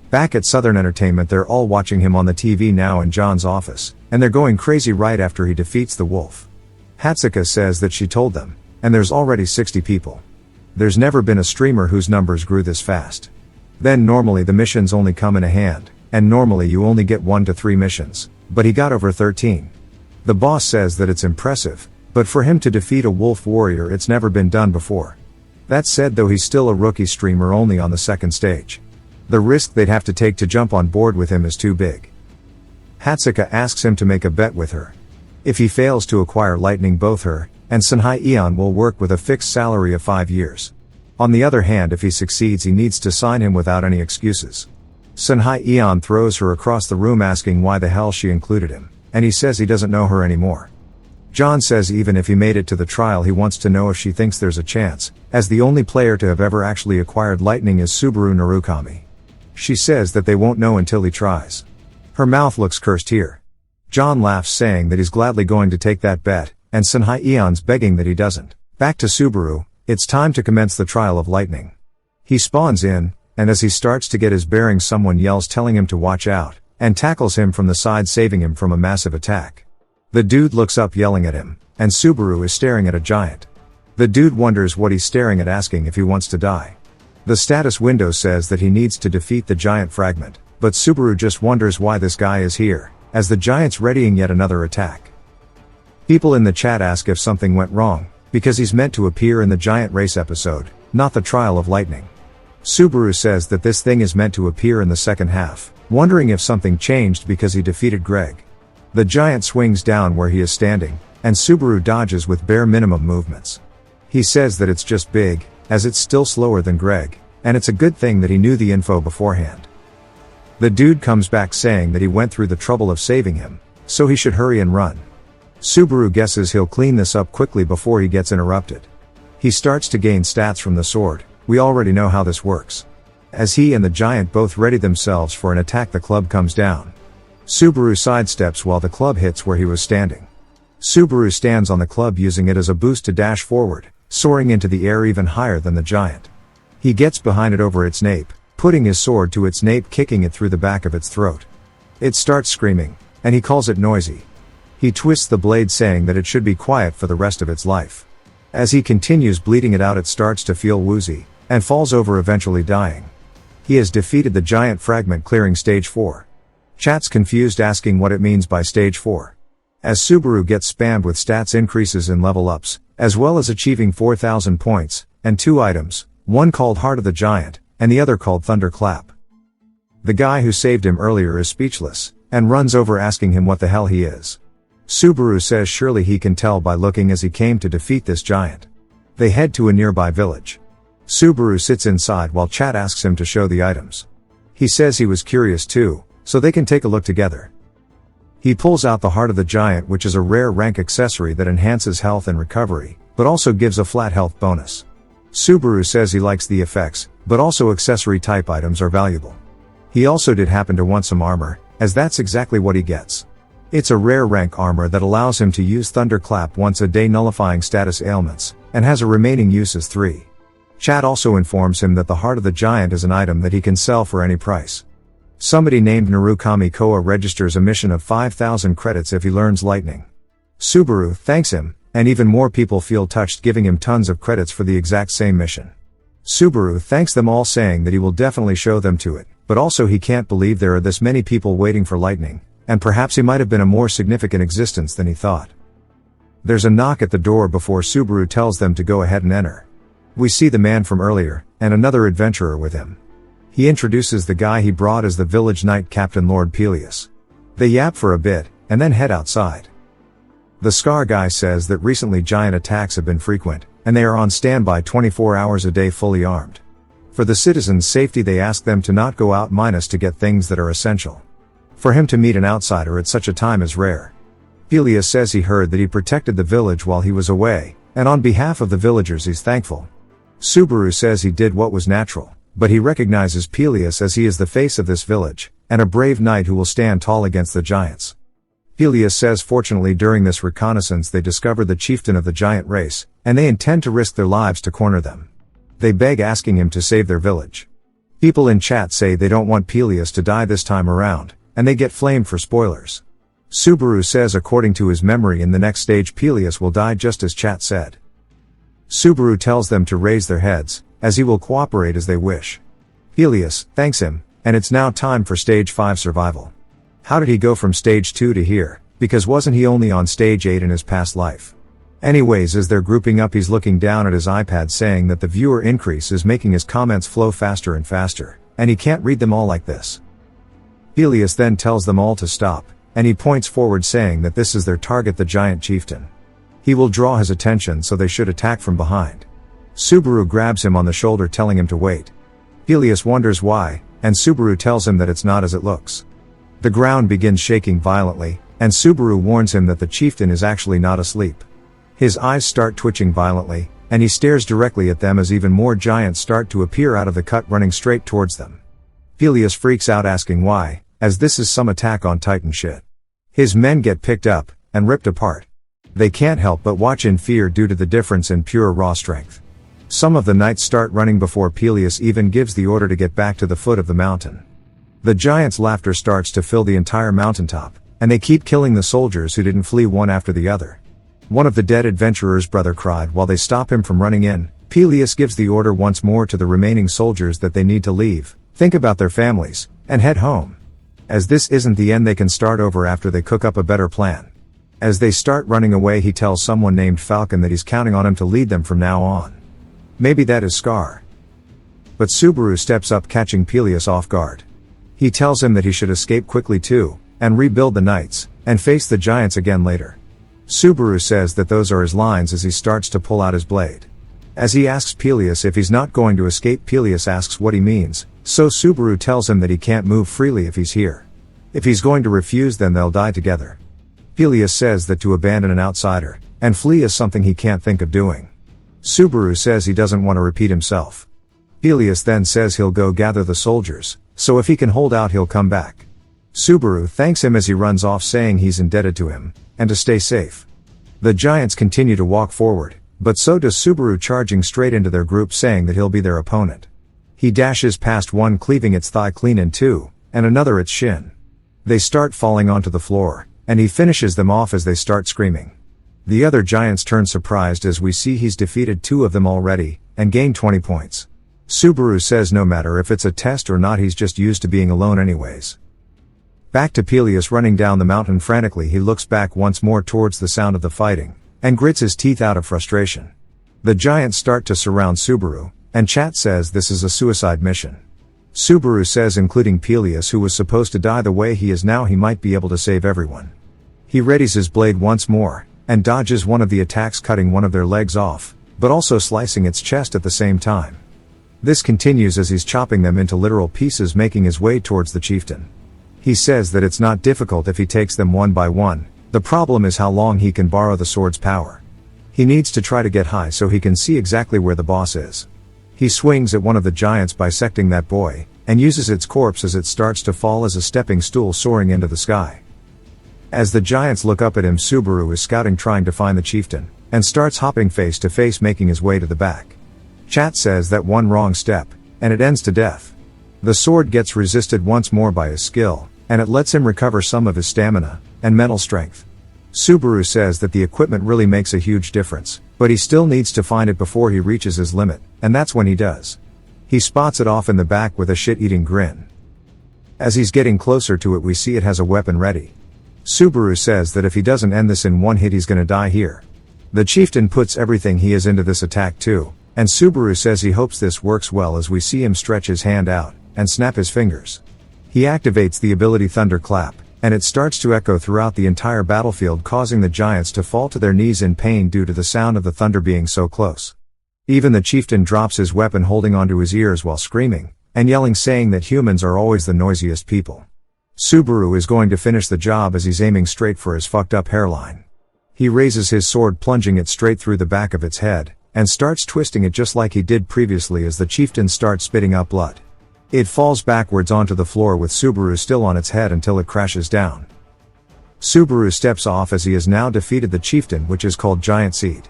Back at Southern Entertainment, they're all watching him on the TV now in John's office, and they're going crazy right after he defeats the wolf. Hatsuka says that she told them, and there's already 60 people. There's never been a streamer whose numbers grew this fast. Then normally the missions only come in a hand, and normally you only get 1 to 3 missions, but he got over 13. The boss says that it's impressive, but for him to defeat a wolf warrior, it's never been done before. That said though, he's still a rookie streamer only on the 2nd stage. The risk they'd have to take to jump on board with him is too big. Hatsuka asks him to make a bet with her. If he fails to acquire lightning, both her and Sunhye-eon will work with a fixed salary of 5 years. On the other hand, if he succeeds, he needs to sign him without any excuses. Sunhye-eon throws her across the room asking why the hell she included him, and he says he doesn't know her anymore. John says even if he made it to the trial, he wants to know if she thinks there's a chance, as the only player to have ever actually acquired lightning is Subaru Narukami. She says that they won't know until he tries. Her mouth looks cursed here. John laughs, saying that he's gladly going to take that bet, and Sunhye-eon's begging that he doesn't. Back to Subaru, it's time to commence the trial of lightning. He spawns in, and as he starts to get his bearings, someone yells telling him to watch out, and tackles him from the side, saving him from a massive attack. The dude looks up yelling at him, and Subaru is staring at a giant. The dude wonders what he's staring at, asking if he wants to die. The status window says that he needs to defeat the giant fragment, but Subaru just wonders why this guy is here, as the giant's readying yet another attack. People in the chat ask if something went wrong, because he's meant to appear in the giant race episode, not the trial of lightning. Subaru says that this thing is meant to appear in the second half, wondering if something changed because he defeated Greg. The giant swings down where he is standing, and Subaru dodges with bare minimum movements. He says that it's just big, as it's still slower than Greg, and it's a good thing that he knew the info beforehand. The dude comes back saying that he went through the trouble of saving him, so he should hurry and run. Subaru guesses he'll clean this up quickly before he gets interrupted. He starts to gain stats from the sword. We already know how this works. As he and the giant both ready themselves for an attack, the club comes down. Subaru sidesteps while the club hits where he was standing. Subaru stands on the club, using it as a boost to dash forward, soaring into the air even higher than the giant. He gets behind it over its nape, putting his sword to its nape, kicking it through the back of its throat. It starts screaming, and he calls it noisy. He twists the blade, saying that it should be quiet for the rest of its life. As he continues bleeding it out, it starts to feel woozy, and falls over, eventually dying. He has defeated the giant fragment, clearing stage 4. Chat's confused, asking what it means by stage 4. As Subaru gets spammed with stats increases and level ups, as well as achieving 4,000 points, and 2 items, one called Heart of the Giant, and the other called Thunderclap. The guy who saved him earlier is speechless, and runs over asking him what the hell he is. Subaru says surely he can tell by looking, as he came to defeat this giant. They head to a nearby village. Subaru sits inside while Chat asks him to show the items. He says he was curious too, so they can take a look together. He pulls out the Heart of the Giant, which is a rare rank accessory that enhances health and recovery, but also gives a flat health bonus. Subaru says he likes the effects, but also accessory type items are valuable. He also did happen to want some armor, as that's exactly what he gets. It's a rare rank armor that allows him to use Thunderclap once a day, nullifying status ailments, and has a remaining use as 3. Chat also informs him that the Heart of the Giant is an item that he can sell for any price. Somebody named Narukami Koa registers a mission of 5,000 credits if he learns lightning. Subaru thanks him, and even more people feel touched, giving him tons of credits for the exact same mission. Subaru thanks them all, saying that he will definitely show them to it, but also he can't believe there are this many people waiting for lightning, and perhaps he might have been a more significant existence than he thought. There's a knock at the door before Subaru tells them to go ahead and enter. We see the man from earlier, and another adventurer with him. He introduces the guy he brought as the village knight captain, Lord Peleus. They yap for a bit, and then head outside. The Scar guy says that recently giant attacks have been frequent, and they are on standby 24 hours a day, fully armed. For the citizens' safety, they ask them to not go out minus to get things that are essential. For him to meet an outsider at such a time is rare. Peleus says he heard that he protected the village while he was away, and on behalf of the villagers he's thankful. Subaru says he did what was natural, but he recognizes Peleus as he is the face of this village, and a brave knight who will stand tall against the giants. Peleus says fortunately during this reconnaissance they discover the chieftain of the giant race, and they intend to risk their lives to corner them. They beg, asking him to save their village. People in chat say they don't want Peleus to die this time around, and they get flamed for spoilers. Subaru says according to his memory in the next stage Peleus will die just as chat said. Subaru tells them to raise their heads, as he will cooperate as they wish. Peleus thanks him, and it's now time for stage 5 survival. How did he go from stage 2 to here, because wasn't he only on stage 8 in his past life? Anyways, as they're grouping up he's looking down at his iPad saying that the viewer increase is making his comments flow faster and faster, and he can't read them all like this. Pelias then tells them all to stop, and he points forward saying that this is their target, the giant chieftain. He will draw his attention, so they should attack from behind. Subaru grabs him on the shoulder, telling him to wait. Pelias wonders why, and Subaru tells him that it's not as it looks. The ground begins shaking violently, and Subaru warns him that the chieftain is actually not asleep. His eyes start twitching violently, and he stares directly at them as even more giants start to appear out of the cut, running straight towards them. Pelias freaks out, asking why, as this is some Attack on Titan shit. His men get picked up and ripped apart. They can't help but watch in fear due to the difference in pure raw strength. Some of the knights start running before Pelias even gives the order to get back to the foot of the mountain. The giants' laughter starts to fill the entire mountaintop, and they keep killing the soldiers who didn't flee one after the other. One of the dead adventurer's brother cried while they stop him from running in. Pelias gives the order once more to the remaining soldiers that they need to leave, think about their families, and head home. As this isn't the end, they can start over after they cook up a better plan. As they start running away, he tells someone named Falcon that he's counting on him to lead them from now on. Maybe that is Scar. But Subaru steps up, catching Pelias off guard. He tells him that he should escape quickly too, and rebuild the knights, and face the giants again later. Subaru says that those are his lines as he starts to pull out his blade. As he asks Pelias if he's not going to escape, Pelias asks what he means, so Subaru tells him that he can't move freely if he's here. If he's going to refuse, then they'll die together. Pelias says that to abandon an outsider and flee is something he can't think of doing. Subaru says he doesn't want to repeat himself. Pelias then says he'll go gather the soldiers, so if he can hold out he'll come back. Subaru thanks him as he runs off, saying he's indebted to him, and to stay safe. The giants continue to walk forward, but so does Subaru, charging straight into their group, saying that he'll be their opponent. He dashes past one, cleaving its thigh clean in two, and another its shin. They start falling onto the floor, and he finishes them off as they start screaming. The other giants turn surprised as we see he's defeated 2 of them already, and gained 20 points. Subaru says no matter if it's a test or not, he's just used to being alone anyways. Back to Pelias running down the mountain frantically. He looks back once more towards the sound of the fighting, and grits his teeth out of frustration. The giants start to surround Subaru, and chat says this is a suicide mission. Subaru says including Pelias, who was supposed to die the way he is now, he might be able to save everyone. He readies his blade once more, and dodges one of the attacks, cutting one of their legs off, but also slicing its chest at the same time. This continues as he's chopping them into literal pieces, making his way towards the chieftain. He says that it's not difficult if he takes them one by one, the problem is how long he can borrow the sword's power. He needs to try to get high so he can see exactly where the boss is. He swings at one of the giants, bisecting that boy, and uses its corpse as it starts to fall as a stepping stool, soaring into the sky. As the giants look up at him, Subaru is scouting, trying to find the chieftain, and starts hopping face to face, making his way to the back. Chat says that one wrong step, and it ends to death. The sword gets resisted once more by his skill, and it lets him recover some of his stamina and mental strength. Subaru says that the equipment really makes a huge difference, but he still needs to find it before he reaches his limit, and that's when he does. He spots it off in the back with a shit-eating grin. As he's getting closer to it, we see it has a weapon ready. Subaru says that if he doesn't end this in one hit, he's gonna die here. The chieftain puts everything he is into this attack too, and Subaru says he hopes this works well as we see him stretch his hand out and snap his fingers. He activates the ability Thunderclap, and it starts to echo throughout the entire battlefield, causing the giants to fall to their knees in pain due to the sound of the thunder being so close. Even the chieftain drops his weapon, holding onto his ears while screaming and yelling, saying that humans are always the noisiest people. Subaru is going to finish the job as he's aiming straight for his fucked up hairline. He raises his sword, plunging it straight through the back of its head, and starts twisting it just like he did previously as the chieftain starts spitting out blood. It falls backwards onto the floor with Subaru still on its head until it crashes down. Subaru steps off as he has now defeated the chieftain, which is called Giant Seed.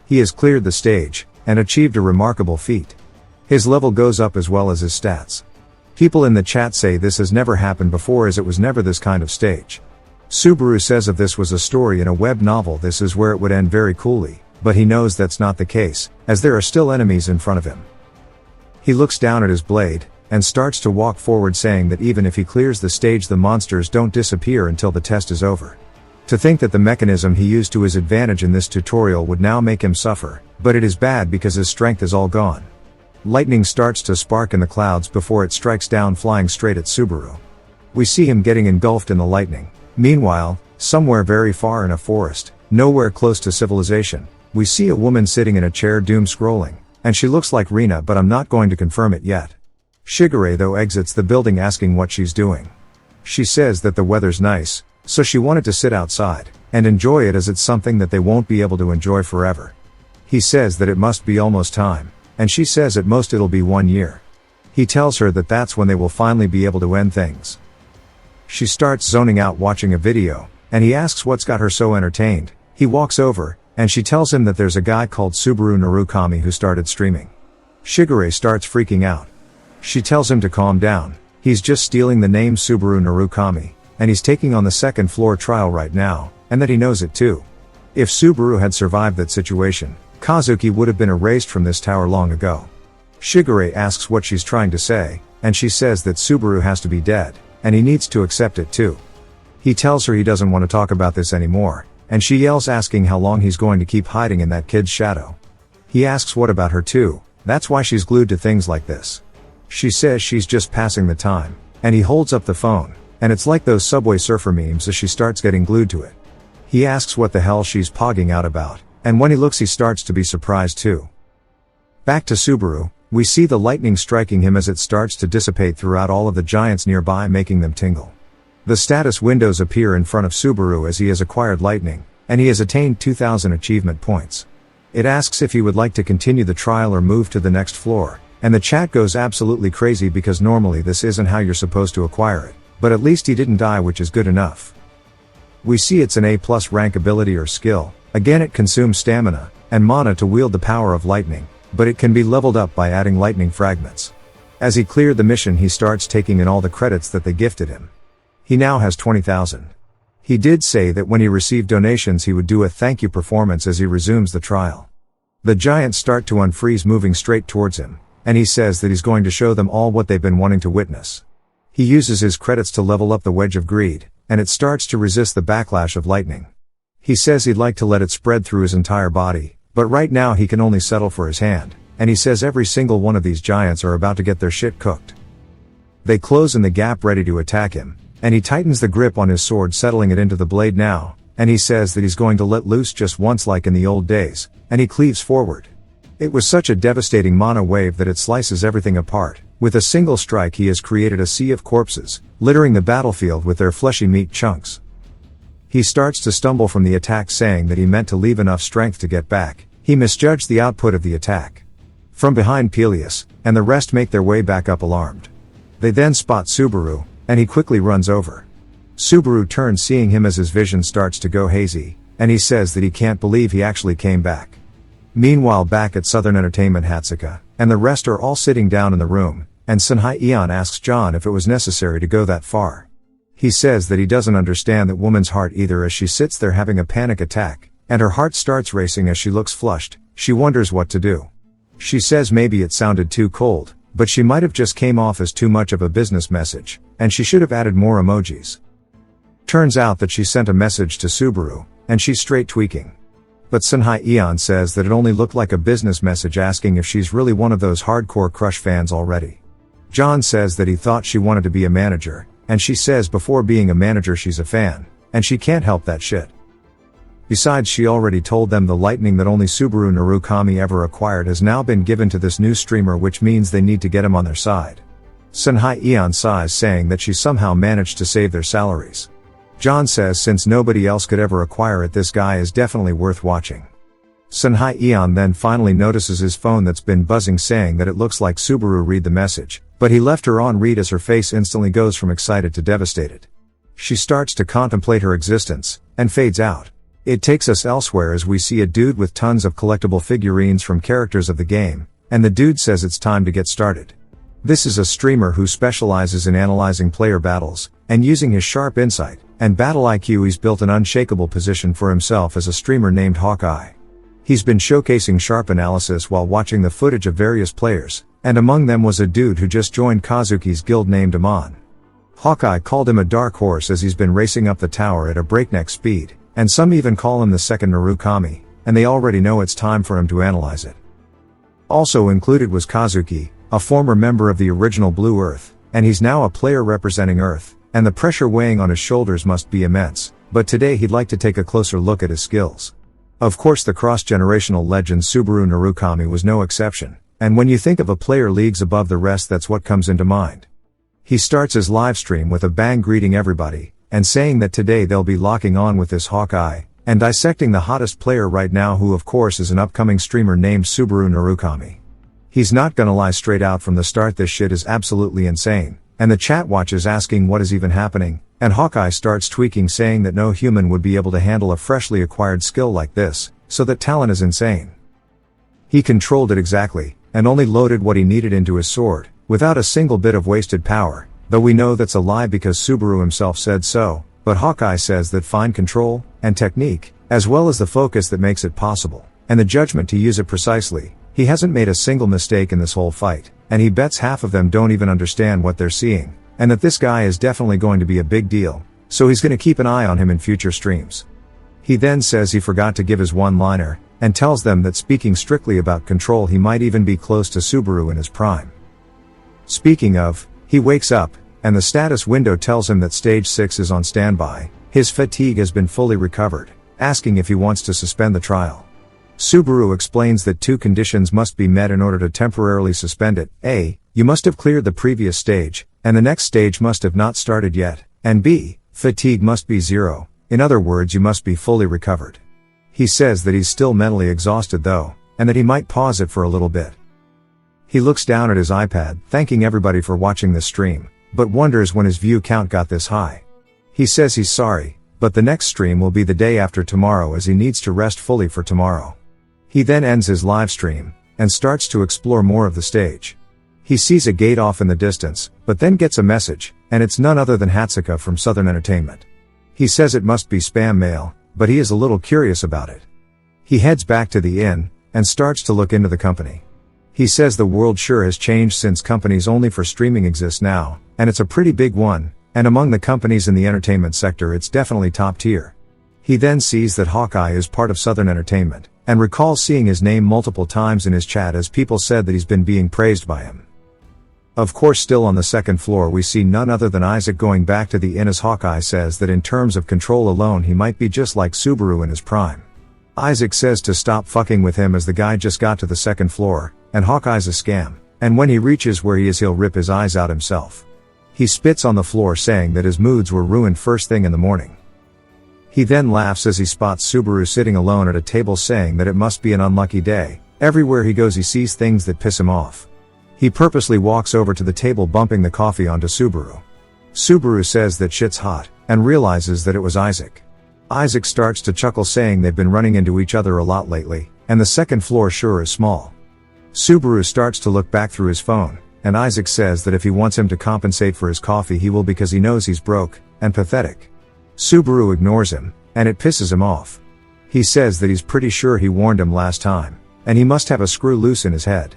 He has cleared the stage and achieved a remarkable feat. His level goes up as well as his stats. People in the chat say this has never happened before, as it was never this kind of stage. Subaru says if this was a story in a web novel, this is where it would end very coolly, but he knows that's not the case, as there are still enemies in front of him. He looks down at his blade, and starts to walk forward, saying that even if he clears the stage, the monsters don't disappear until the test is over. To think that the mechanism he used to his advantage in this tutorial would now make him suffer, but it is bad because his strength is all gone. Lightning starts to spark in the clouds before it strikes down, flying straight at Subaru. We see him getting engulfed in the lightning. Meanwhile, somewhere very far in a forest, nowhere close to civilization, we see a woman sitting in a chair doom scrolling, and she looks like Rina, but I'm not going to confirm it yet. Shigure though exits the building asking what she's doing. She says that the weather's nice, so she wanted to sit outside and enjoy it, as it's something that they won't be able to enjoy forever. He says that it must be almost time, and she says at most it'll be 1 year. He tells her that that's when they will finally be able to end things. She starts zoning out watching a video, and he asks what's got her so entertained. He walks over, and she tells him that there's a guy called Subaru Narukami who started streaming. Shigure starts freaking out. She tells him to calm down. He's just stealing the name Subaru Narukami, and he's taking on the second floor trial right now, and that he knows it too. If Subaru had survived that situation, Kazuki would have been erased from this tower long ago. Shigure asks what she's trying to say, and she says that Subaru has to be dead, and he needs to accept it too. He tells her he doesn't want to talk about this anymore, and she yells asking how long he's going to keep hiding in that kid's shadow. He asks what about her too, that's why she's glued to things like this. She says she's just passing the time, and he holds up the phone, and it's like those Subway Surfer memes as she starts getting glued to it. He asks what the hell she's pogging out about, and when he looks he starts to be surprised too. Back to Subaru, we see the lightning striking him as it starts to dissipate throughout all of the giants nearby, making them tingle. The status windows appear in front of Subaru as he has acquired lightning, and he has attained 2,000 achievement points. It asks if he would like to continue the trial or move to the next floor, and the chat goes absolutely crazy because normally this isn't how you're supposed to acquire it, but at least he didn't die, which is good enough. We see it's an A+ rank ability or skill. Again, it consumes stamina and mana to wield the power of lightning, but it can be leveled up by adding lightning fragments. As he cleared the mission, he starts taking in all the credits that they gifted him. He now has 20,000. He did say that when he received donations he would do a thank you performance as he resumes the trial. The giants start to unfreeze, moving straight towards him, and he says that he's going to show them all what they've been wanting to witness. He uses his credits to level up the wedge of greed, and it starts to resist the backlash of lightning. He says he'd like to let it spread through his entire body, but right now he can only settle for his hand, and he says every single one of these giants are about to get their shit cooked. They close in the gap ready to attack him, and he tightens the grip on his sword, settling it into the blade now, and he says that he's going to let loose just once like in the old days, and he cleaves forward. It was such a devastating mana wave that it slices everything apart. With a single strike he has created a sea of corpses, littering the battlefield with their fleshy meat chunks. He starts to stumble from the attack, saying that he meant to leave enough strength to get back. He misjudged the output of the attack. From behind, Peleus and the rest make their way back up alarmed. They then spot Subaru, and he quickly runs over. Subaru turns, seeing him as his vision starts to go hazy, and he says that he can't believe he actually came back. Meanwhile, back at Southern Entertainment, Hatsuka and the rest are all sitting down in the room, and Sunhai Eon asks John if it was necessary to go that far. He says that he doesn't understand that woman's heart either, as she sits there having a panic attack, and her heart starts racing as she looks flushed. She wonders what to do. She says maybe it sounded too cold, but she might have just came off as too much of a business message, and she should have added more emojis. Turns out that she sent a message to Subaru, and she's straight tweaking. But Sunhai Eon says that it only looked like a business message asking if she's really one of those hardcore Crush fans already. John says that he thought she wanted to be a manager, and she says before being a manager she's a fan, and she can't help that shit. Besides, she already told them the lightning that only Subaru Narukami ever acquired has now been given to this new streamer, which means they need to get him on their side. Sunhai Eon sighs, saying that she somehow managed to save their salaries. John says since nobody else could ever acquire it, this guy is definitely worth watching. Sunhai Eon then finally notices his phone that's been buzzing, saying that it looks like Subaru read the message, but he left her on read as her face instantly goes from excited to devastated. She starts to contemplate her existence, and fades out. It takes us elsewhere as we see a dude with tons of collectible figurines from characters of the game, and the dude says it's time to get started. This is a streamer who specializes in analyzing player battles, and using his sharp insight and battle IQ he's built an unshakable position for himself as a streamer named Hawkeye. He's been showcasing sharp analysis while watching the footage of various players, and among them was a dude who just joined Kazuki's guild named Amon. Hawkeye called him a dark horse as he's been racing up the tower at a breakneck speed, and some even call him the second Narukami, and they already know it's time for him to analyze it. Also included was Kazuki, a former member of the original Blue Earth, and he's now a player representing Earth, and the pressure weighing on his shoulders must be immense, but today he'd like to take a closer look at his skills. Of course the cross-generational legend Subaru Narukami was no exception, and when you think of a player leagues above the rest, that's what comes into mind. He starts his livestream with a bang, greeting everybody, and saying that today they'll be locking on with this Hawkeye, and dissecting the hottest player right now, who of course is an upcoming streamer named Subaru Narukami. He's not gonna lie, straight out from the start, this shit is absolutely insane, and the chat watches asking what is even happening, and Hawkeye starts tweaking, saying that no human would be able to handle a freshly acquired skill like this, so that talent is insane. He controlled it exactly, and only loaded what he needed into his sword, without a single bit of wasted power, though we know that's a lie because Subaru himself said so, but Hawkeye says that fine control, and technique, as well as the focus that makes it possible, and the judgment to use it precisely, he hasn't made a single mistake in this whole fight, and he bets half of them don't even understand what they're seeing, and that this guy is definitely going to be a big deal, so he's gonna keep an eye on him in future streams. He then says he forgot to give his one-liner, and tells them that speaking strictly about control, he might even be close to Subaru in his prime. Speaking of, he wakes up, and the status window tells him that stage 6 is on standby, his fatigue has been fully recovered, asking if he wants to suspend the trial. Subaru explains that 2 conditions must be met in order to temporarily suspend it: A, you must have cleared the previous stage, and the next stage must have not started yet, and B, fatigue must be 0, in other words you must be fully recovered. He says that he's still mentally exhausted though, and that he might pause it for a little bit. He looks down at his iPad, thanking everybody for watching this stream, but wonders when his view count got this high. He says he's sorry, but the next stream will be the day after tomorrow, as he needs to rest fully for tomorrow. He then ends his live stream, and starts to explore more of the stage. He sees a gate off in the distance, but then gets a message, and it's none other than Hatsuka from Southern Entertainment. He says it must be spam mail, but he is a little curious about it. He heads back to the inn, and starts to look into the company. He says the world sure has changed since companies only for streaming exist now, and it's a pretty big one, and among the companies in the entertainment sector it's definitely top tier. He then sees that Hawkeye is part of Southern Entertainment, and recalls seeing his name multiple times in his chat as people said that he's been being praised by him. Of course, still on the second floor we see none other than Isaac going back to the inn, as Hawkeye says that in terms of control alone he might be just like Subaru in his prime. Isaac says to stop fucking with him as the guy just got to the second floor, and Hawkeye's a scam, and when he reaches where he is he'll rip his eyes out himself. He spits on the floor, saying that his moods were ruined first thing in the morning. He then laughs as he spots Subaru sitting alone at a table, saying that it must be an unlucky day. Everywhere he goes he sees things that piss him off. He purposely walks over to the table, bumping the coffee onto Subaru. Subaru says that shit's hot, and realizes that it was Isaac. Isaac starts to chuckle, saying they've been running into each other a lot lately, and the second floor sure is small. Subaru starts to look back through his phone, and Isaac says that if he wants him to compensate for his coffee he will, because he knows he's broke, and pathetic. Subaru ignores him, and it pisses him off. He says that he's pretty sure he warned him last time, and he must have a screw loose in his head.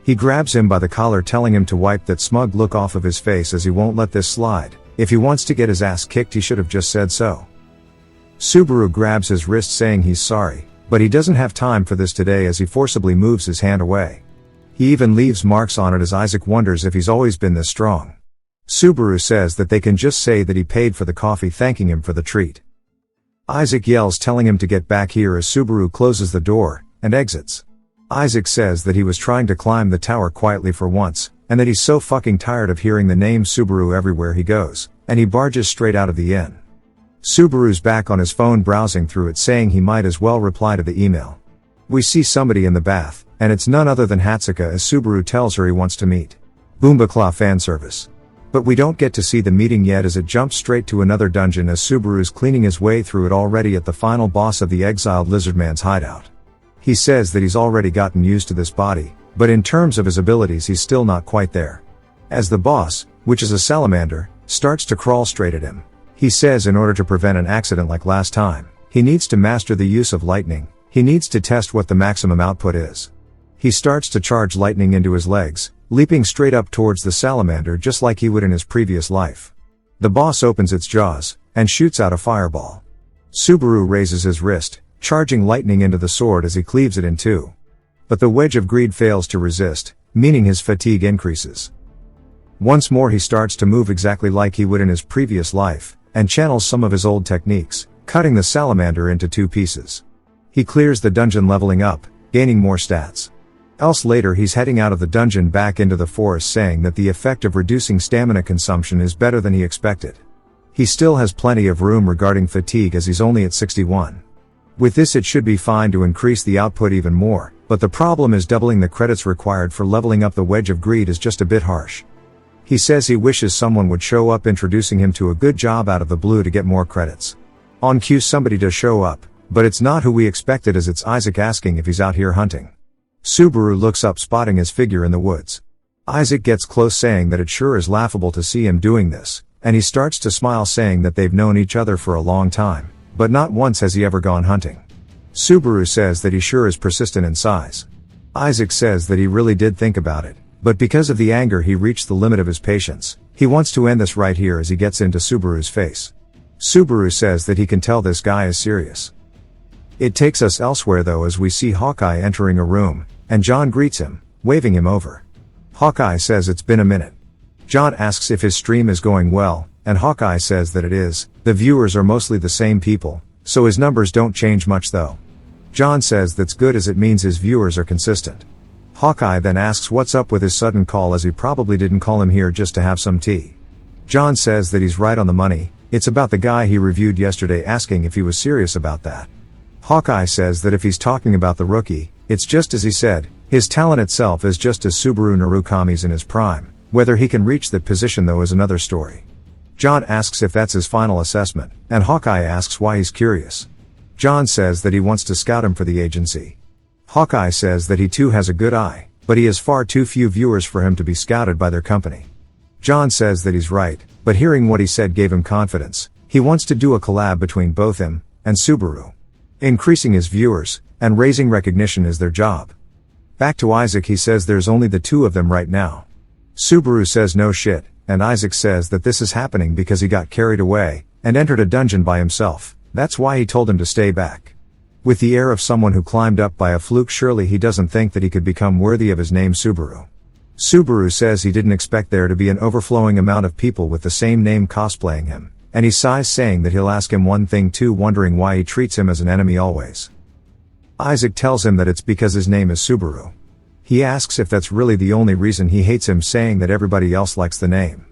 He grabs him by the collar, telling him to wipe that smug look off of his face, as he won't let this slide. If he wants to get his ass kicked he should have just said so. Subaru grabs his wrist, saying he's sorry, but he doesn't have time for this today, as he forcibly moves his hand away. He even leaves marks on it, as Isaac wonders if he's always been this strong. Subaru says that they can just say that he paid for the coffee, thanking him for the treat. Isaac yells, telling him to get back here, as Subaru closes the door, and exits. Isaac says that he was trying to climb the tower quietly for once, and that he's so fucking tired of hearing the name Subaru everywhere he goes, and he barges straight out of the inn. Subaru's back on his phone, browsing through it, saying he might as well reply to the email. We see somebody in the bath, and it's none other than Hatsuka, as Subaru tells her he wants to meet. Boombaclaw fan service. But we don't get to see the meeting yet, as it jumps straight to another dungeon, as Subaru's cleaning his way through it, already at the final boss of the exiled Lizardman's hideout. He says that he's already gotten used to this body, but in terms of his abilities he's still not quite there. As the boss, which is a salamander, starts to crawl straight at him, he says in order to prevent an accident like last time, he needs to master the use of lightning. He needs to test what the maximum output is. He starts to charge lightning into his legs, leaping straight up towards the salamander just like he would in his previous life. The boss opens its jaws, and shoots out a fireball. Subaru raises his wrist, charging lightning into the sword as he cleaves it in two. But the wedge of greed fails to resist, meaning his fatigue increases. Once more he starts to move exactly like he would in his previous life, and channels some of his old techniques, cutting the salamander into 2 pieces. He clears the dungeon leveling up, gaining more stats. Else later he's heading out of the dungeon back into the forest saying that the effect of reducing stamina consumption is better than he expected. He still has plenty of room regarding fatigue as he's only at 61. With this it should be fine to increase the output even more, but the problem is doubling the credits required for leveling up the wedge of greed is just a bit harsh. He says he wishes someone would show up introducing him to a good job out of the blue to get more credits. On cue somebody does show up, but it's not who we expected as it's Isaac asking if he's out here hunting. Subaru looks up spotting his figure in the woods. Isaac gets close saying that it sure is laughable to see him doing this, and he starts to smile saying that they've known each other for a long time, but not once has he ever gone hunting. Subaru says that he sure is persistent in size. Isaac says that he really did think about it, but because of the anger he reached the limit of his patience. He wants to end this right here as he gets into Subaru's face. Subaru says that he can tell this guy is serious. It takes us elsewhere though as we see Hawkeye entering a room, and John greets him, waving him over. Hawkeye says it's been a minute. John asks if his stream is going well, and Hawkeye says that it is. The viewers are mostly the same people, so his numbers don't change much though. John says that's good as it means his viewers are consistent. Hawkeye then asks what's up with his sudden call as he probably didn't call him here just to have some tea. John says that he's right on the money, it's about the guy he reviewed yesterday asking if he was serious about that. Hawkeye says that if he's talking about the rookie, it's just as he said, his talent itself is just as Subaru Narukami's in his prime. Whether he can reach that position though is another story. John asks if that's his final assessment, and Hawkeye asks why he's curious. John says that he wants to scout him for the agency. Hawkeye says that he too has a good eye, but he has far too few viewers for him to be scouted by their company. John says that he's right, but hearing what he said gave him confidence. He wants to do a collab between both him and Subaru. Increasing his viewers and raising recognition is their job. Back to Isaac, he says there's only the 2 of them right now. Subaru says no shit, and Isaac says that this is happening because he got carried away and entered a dungeon by himself. That's why he told him to stay back. With the air of someone who climbed up by a fluke, surely he doesn't think that he could become worthy of his name Subaru. Subaru says he didn't expect there to be an overflowing amount of people with the same name cosplaying him, and he sighs saying that he'll ask him one thing too, wondering why he treats him as an enemy always. Isaac tells him that it's because his name is Subaru. He asks if that's really the only reason he hates him, saying that everybody else likes the name.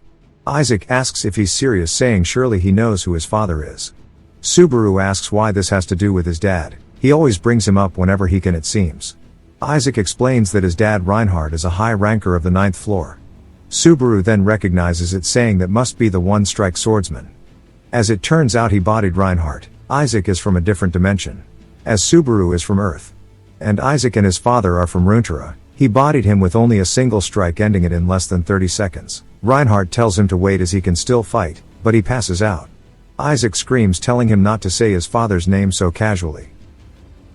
Isaac asks if he's serious, saying surely he knows who his father is. Subaru asks why this has to do with his dad. He always brings him up whenever he can, it seems. Isaac explains that his dad Reinhardt is a high ranker of the 9th floor. Subaru then recognizes it, saying that must be the one-strike swordsman. As it turns out he bodied Reinhardt. Isaac is from a different dimension, as Subaru is from Earth. And Isaac and his father are from Runeterra. He bodied him with only a single strike, ending it in less than 30 seconds. Reinhardt tells him to wait as he can still fight, but he passes out. Isaac screams, telling him not to say his father's name so casually.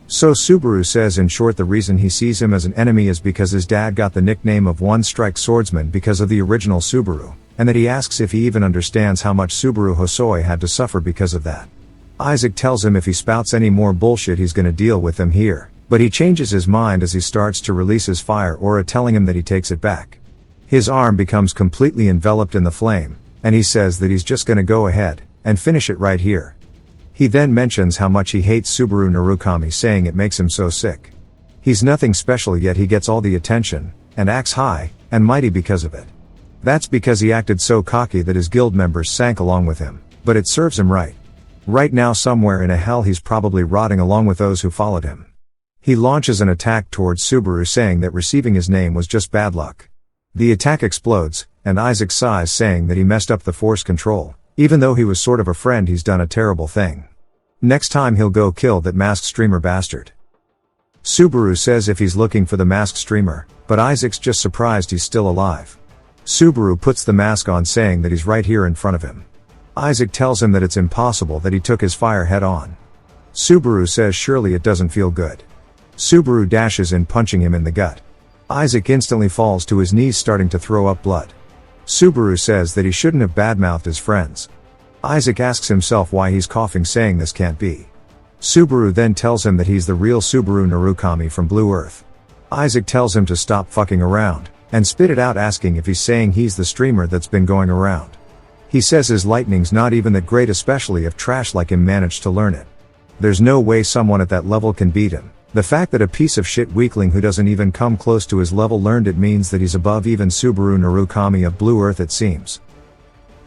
So Subaru says in short the reason he sees him as an enemy is because his dad got the nickname of one-strike swordsman because of the original Subaru, and that he asks if he even understands how much Subaru Hosoi had to suffer because of that. Isaac tells him if he spouts any more bullshit he's gonna deal with him here, but he changes his mind as he starts to release his fire aura, telling him that he takes it back. His arm becomes completely enveloped in the flame, and he says that he's just gonna go ahead and finish it right here. He then mentions how much he hates Subaru Narukami, saying it makes him so sick. He's nothing special, yet he gets all the attention, and acts high and mighty because of it. That's because he acted so cocky that his guild members sank along with him, but it serves him right. Right now somewhere in a hell he's probably rotting along with those who followed him. He launches an attack towards Subaru, saying that receiving his name was just bad luck. The attack explodes, and Isaac sighs, saying that he messed up the force control. Even though he was sort of a friend, he's done a terrible thing. Next time he'll go kill that masked streamer bastard. Subaru says if he's looking for the masked streamer, but Isaac's just surprised he's still alive. Subaru puts the mask on, saying that he's right here in front of him. Isaac tells him that it's impossible, that he took his fire head on. Subaru says surely it doesn't feel good. Subaru dashes in, punching him in the gut. Isaac instantly falls to his knees, starting to throw up blood. Subaru says that he shouldn't have badmouthed his friends. Isaac asks himself why he's coughing, saying this can't be. Subaru then tells him that he's the real Subaru Narukami from Blue Earth. Isaac tells him to stop fucking around, and spit it out, asking if he's saying he's the streamer that's been going around. He says his lightning's not even that great, especially if trash like him managed to learn it. There's no way someone at that level can beat him. The fact that a piece of shit weakling who doesn't even come close to his level learned it means that he's above even Subaru Narukami of Blue Earth, it seems.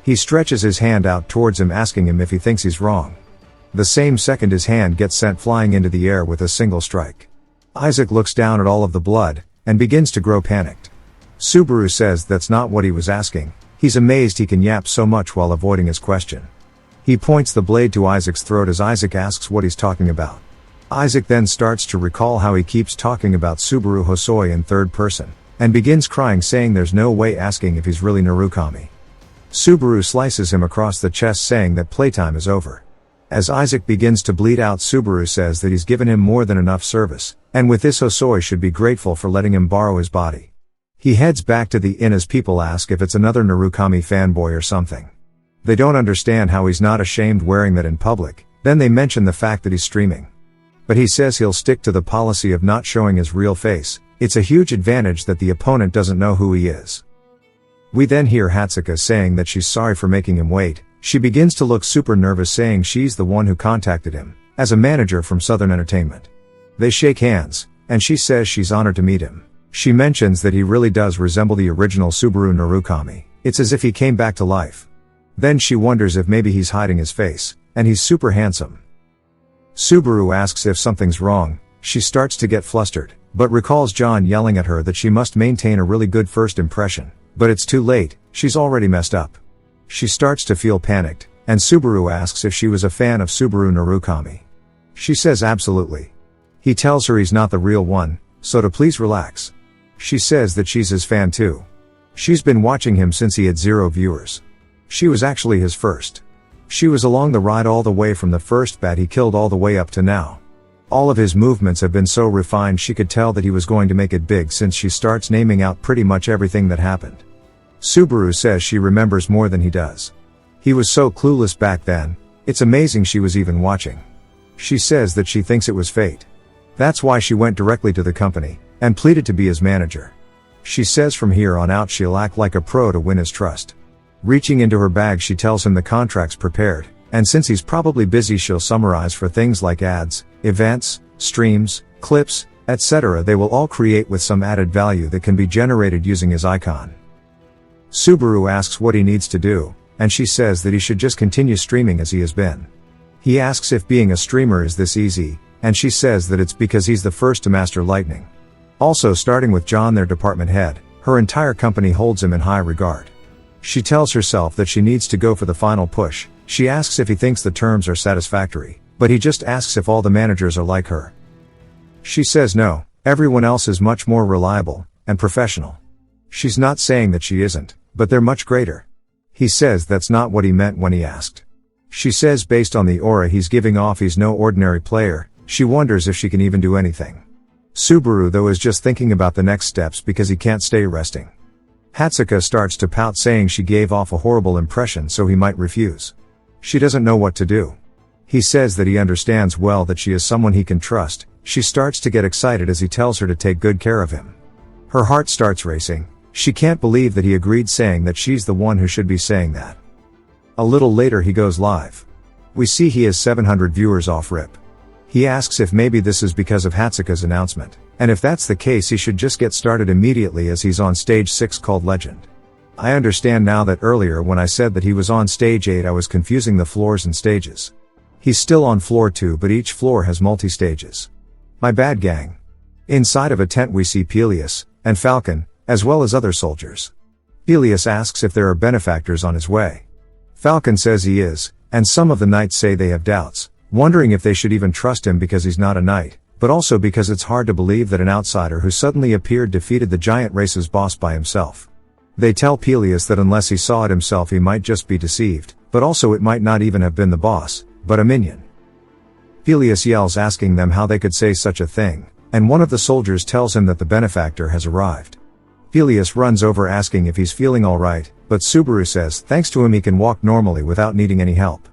He stretches his hand out towards him, asking him if he thinks he's wrong. The same second his hand gets sent flying into the air with a single strike. Isaac looks down at all of the blood, and begins to grow panicked. Subaru says that's not what he was asking. He's amazed he can yap so much while avoiding his question. He points the blade to Isaac's throat as Isaac asks what he's talking about. Isaac then starts to recall how he keeps talking about Subaru Hosoi in third person, and begins crying, saying there's no way, asking if he's really Narukami. Subaru slices him across the chest, saying that playtime is over. As Isaac begins to bleed out, Subaru says that he's given him more than enough service, and with this Hosoi should be grateful for letting him borrow his body. He heads back to the inn as people ask if it's another Narukami fanboy or something. They don't understand how he's not ashamed wearing that in public, then they mention the fact that he's streaming. But he says he'll stick to the policy of not showing his real face. It's a huge advantage that the opponent doesn't know who he is. We then hear Hatsuka saying that she's sorry for making him wait. She begins to look super nervous, saying she's the one who contacted him, as a manager from Southern Entertainment. They shake hands, and she says she's honored to meet him. She mentions that he really does resemble the original Subaru Narukami. It's as if he came back to life. Then she wonders if maybe he's hiding his face, and he's super handsome. Subaru asks if something's wrong. She starts to get flustered, but recalls John yelling at her that she must maintain a really good first impression. But it's too late, she's already messed up. She starts to feel panicked, and Subaru asks if she was a fan of Subaru Narukami. She says absolutely. He tells her he's not the real one, so to please relax. She says that she's his fan too. She's been watching him since he had 0 viewers. She was actually his first. She was along the ride all the way from the first bat he killed all the way up to now. All of his movements have been so refined she could tell that he was going to make it big, since she starts naming out pretty much everything that happened. Subaru says she remembers more than he does. He was so clueless back then, it's amazing she was even watching. She says that she thinks it was fate. That's why she went directly to the company, and pleaded to be his manager. She says from here on out she'll act like a pro to win his trust. Reaching into her bag, she tells him the contract's prepared, and since he's probably busy, she'll summarize for things like ads, events, streams, clips, etc. They will all create with some added value that can be generated using his icon. Subaru asks what he needs to do, and she says that he should just continue streaming as he has been. He asks if being a streamer is this easy, and she says that it's because he's the first to master lightning. Also, starting with John, their department head, her entire company holds him in high regard. She tells herself that she needs to go for the final push. She asks if he thinks the terms are satisfactory, but he just asks if all the managers are like her. She says no, everyone else is much more reliable and professional. She's not saying that she isn't, but they're much greater. He says that's not what he meant when he asked. She says based on the aura he's giving off, he's no ordinary player. She wonders if she can even do anything. Subaru though is just thinking about the next steps because he can't stay resting. Hatsuka starts to pout, saying she gave off a horrible impression, so he might refuse. She doesn't know what to do. He says that he understands well that she is someone he can trust. She starts to get excited as he tells her to take good care of him. Her heart starts racing. She can't believe that he agreed, saying that she's the one who should be saying that. A little later he goes live. We see he has 700 viewers off rip. He asks if maybe this is because of Hatsuka's announcement, and if that's the case he should just get started immediately as he's on stage 6 called Legend. I understand now that earlier when I said that he was on stage 8 I was confusing the floors and stages. He's still on floor 2, but each floor has multi-stages. My bad, gang. Inside of a tent we see Peleus and Falcon, as well as other soldiers. Peleus asks if there are benefactors on his way. Falcon says he is, and some of the knights say they have doubts, wondering if they should even trust him because he's not a knight, but also because it's hard to believe that an outsider who suddenly appeared defeated the giant race's boss by himself. They tell Peleus that unless he saw it himself he might just be deceived, but also it might not even have been the boss, but a minion. Peleus yells, asking them how they could say such a thing, and one of the soldiers tells him that the benefactor has arrived. Peleus runs over asking if he's feeling alright, but Subaru says thanks to him he can walk normally without needing any help.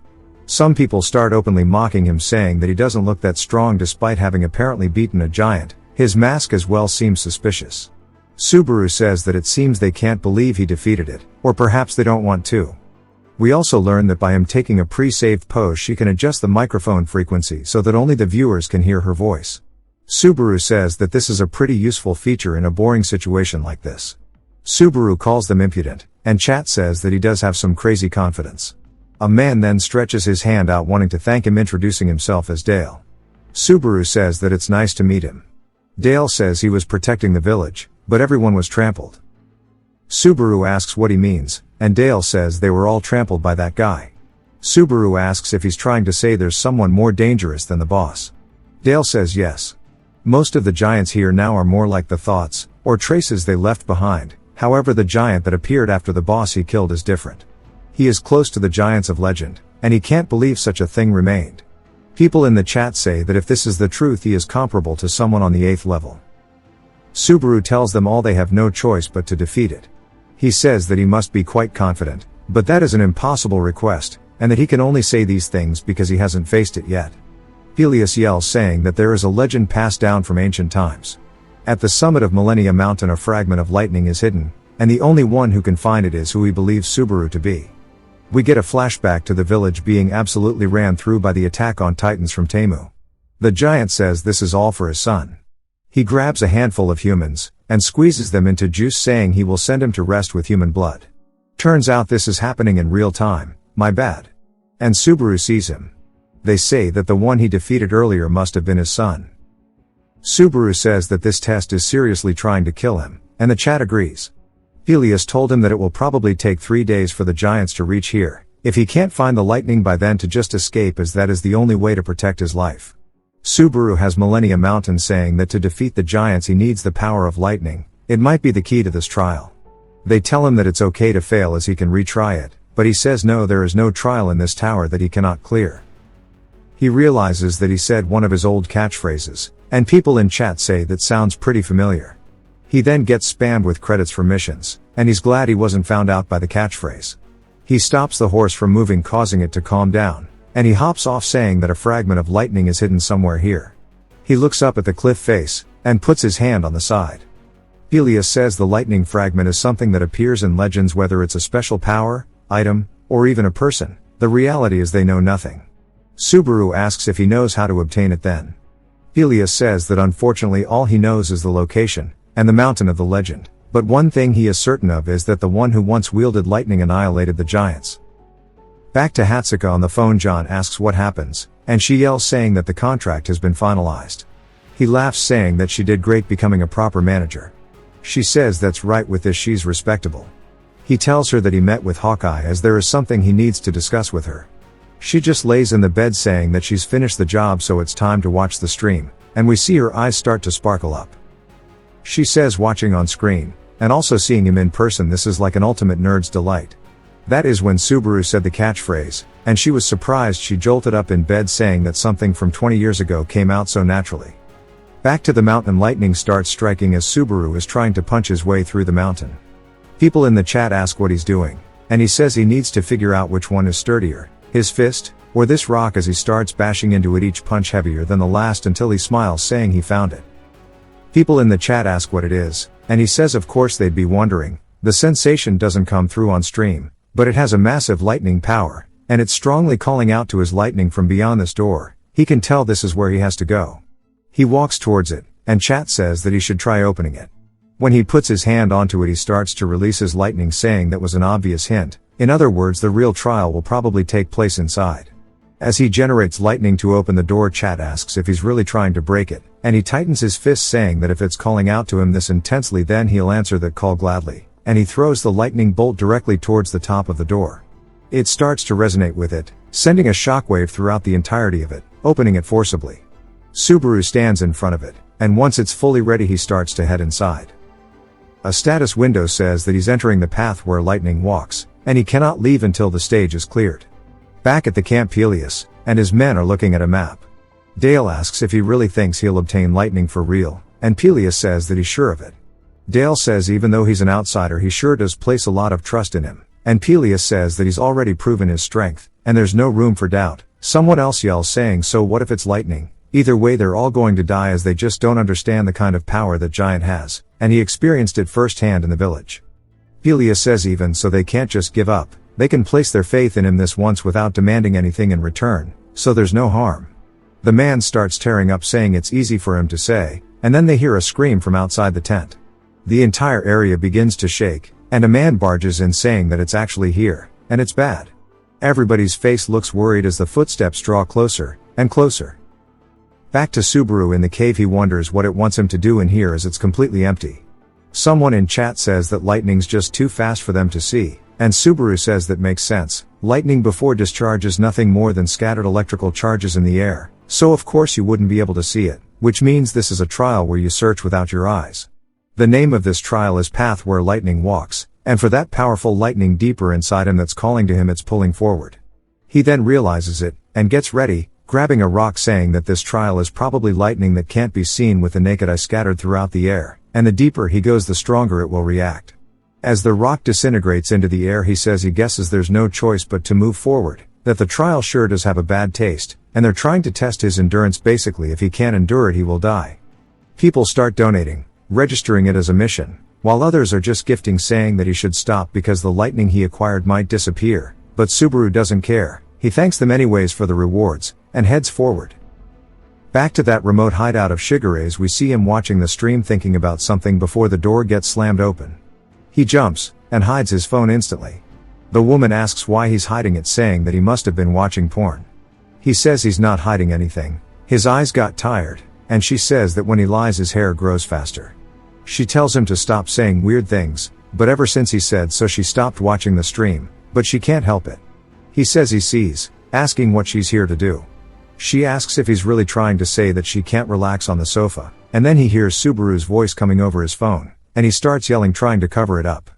Some people start openly mocking him, saying that he doesn't look that strong despite having apparently beaten a giant, His mask as well seems suspicious. Subaru says that it seems they can't believe he defeated it, or perhaps they don't want to. We also learn that by him taking a pre-saved pose she can adjust the microphone frequency so that only the viewers can hear her voice. Subaru says that this is a pretty useful feature in a boring situation like this. Subaru calls them impudent, and chat says that he does have some crazy confidence. A man then stretches his hand out wanting to thank him, introducing himself as Dale. Subaru says that it's nice to meet him. Dale says he was protecting the village, but everyone was trampled. Subaru asks what he means, and Dale says they were all trampled by that guy. Subaru asks if he's trying to say there's someone more dangerous than the boss. Dale says yes. Most of the giants here now are more like the thoughts, or traces they left behind, however the giant that appeared after the boss he killed is different. He is close to the giants of legend, and he can't believe such a thing remained. People in the chat say that if this is the truth he is comparable to someone on the 8th level. Subaru tells them all they have no choice but to defeat it. He says that he must be quite confident, but that is an impossible request, and that he can only say these things because he hasn't faced it yet. Peleus yells saying that there is a legend passed down from ancient times. At the summit of Millennia Mountain a fragment of lightning is hidden, and the only one who can find it is who he believes Subaru to be. We get a flashback to the village being absolutely ran through by the attack on Titans from Temu. The giant says this is all for his son. He grabs a handful of humans, and squeezes them into juice saying he will send him to rest with human blood. Turns out this is happening in real time, my bad. And Subaru sees him. They say that the one he defeated earlier must have been his son. Subaru says that this test is seriously trying to kill him, and the chat agrees. Peleus told him that it will probably take 3 days for the giants to reach here, if he can't find the lightning by then to just escape, as that is the only way to protect his life. Subaru has Millennia Mountain saying that to defeat the giants he needs the power of lightning. It might be the key to this trial. They tell him that it's okay to fail as he can retry it, but he says no, there is no trial in this tower that he cannot clear. He realizes that he said one of his old catchphrases, and people in chat say that sounds pretty familiar. He then gets spammed with credits for missions, and he's glad he wasn't found out by the catchphrase. He stops the horse from moving, causing it to calm down, and he hops off saying that a fragment of lightning is hidden somewhere here. He looks up at the cliff face, and puts his hand on the side. Peleus says the lightning fragment is something that appears in legends, whether it's a special power, item, or even a person. The reality is they know nothing. Subaru asks if he knows how to obtain it then. Peleus says that unfortunately all he knows is the location, and the mountain of the legend, but one thing he is certain of is that the one who once wielded lightning annihilated the giants. Back to Hatsuka on the phone, John asks what happens, and she yells saying that the contract has been finalized. He laughs saying that she did great becoming a proper manager. She says that's right, with this she's respectable. He tells her that he met with Hawkeye as there is something he needs to discuss with her. She just lays in the bed saying that she's finished the job, so it's time to watch the stream, and we see her eyes start to sparkle up. She says watching on screen, and also seeing him in person, this is like an ultimate nerd's delight. That is when Subaru said the catchphrase, and she was surprised. She jolted up in bed saying that something from 20 years ago came out so naturally. Back to the mountain, lightning starts striking as Subaru is trying to punch his way through the mountain. People in the chat ask what he's doing, and he says he needs to figure out which one is sturdier, his fist, or this rock, as he starts bashing into it, each punch heavier than the last, until he smiles saying he found it. People in the chat ask what it is, and he says of course they'd be wondering. The sensation doesn't come through on stream, but it has a massive lightning power, and it's strongly calling out to his lightning from beyond this door. He can tell this is where he has to go. He walks towards it, and chat says that he should try opening it. When he puts his hand onto it, he starts to release his lightning, saying that was an obvious hint. In other words, the real trial will probably take place inside. As he generates lightning to open the door, chat asks if he's really trying to break it, and he tightens his fist saying that if it's calling out to him this intensely, then he'll answer that call gladly, and he throws the lightning bolt directly towards the top of the door. It starts to resonate with it, sending a shockwave throughout the entirety of it, opening it forcibly. Subaru stands in front of it, and once it's fully ready he starts to head inside. A status window says that he's entering the path where lightning walks, and he cannot leave until the stage is cleared. Back at the camp, Peleus and his men are looking at a map. Dale asks if he really thinks he'll obtain lightning for real, and Peleus says that he's sure of it. Dale says even though he's an outsider he sure does place a lot of trust in him, and Peleus says that he's already proven his strength, and there's no room for doubt. Someone else yells saying, so what if it's lightning? Either way they're all going to die as they just don't understand the kind of power that giant has, and he experienced it firsthand in the village. Pelia says even so they can't just give up, they can place their faith in him this once without demanding anything in return, so there's no harm. The man starts tearing up saying it's easy for him to say, and then they hear a scream from outside the tent. The entire area begins to shake, and a man barges in saying that it's actually here, and it's bad. Everybody's face looks worried as the footsteps draw closer, and closer. Back to Subaru in the cave, he wonders what it wants him to do in here as it's completely empty. Someone in chat says that lightning's just too fast for them to see, and Subaru says that makes sense. Lightning before discharge is nothing more than scattered electrical charges in the air, so of course you wouldn't be able to see it, which means this is a trial where you search without your eyes. The name of this trial is Path Where Lightning Walks, and for that powerful lightning deeper inside him that's calling to him it's pulling forward. He then realizes it, and gets ready, grabbing a rock saying that this trial is probably lightning that can't be seen with the naked eye scattered throughout the air, and the deeper he goes the stronger it will react. As the rock disintegrates into the air he says he guesses there's no choice but to move forward, that the trial sure does have a bad taste, and they're trying to test his endurance. Basically if he can't endure it he will die. People start donating, registering it as a mission, while others are just gifting saying that he should stop because the lightning he acquired might disappear, but Subaru doesn't care, he thanks them anyways for the rewards, and heads forward. Back to that remote hideout of Shigere's we see him watching the stream thinking about something before the door gets slammed open. He jumps, and hides his phone instantly. The woman asks why he's hiding it saying that he must have been watching porn. He says he's not hiding anything, his eyes got tired, and she says that when he lies his hair grows faster. She tells him to stop saying weird things, but ever since he said so she stopped watching the stream, but she can't help it. He says he sees, asking what she's here to do. She asks if he's really trying to say that she can't relax on the sofa, and then he hears Subaru's voice coming over his phone, and he starts yelling trying to cover it up.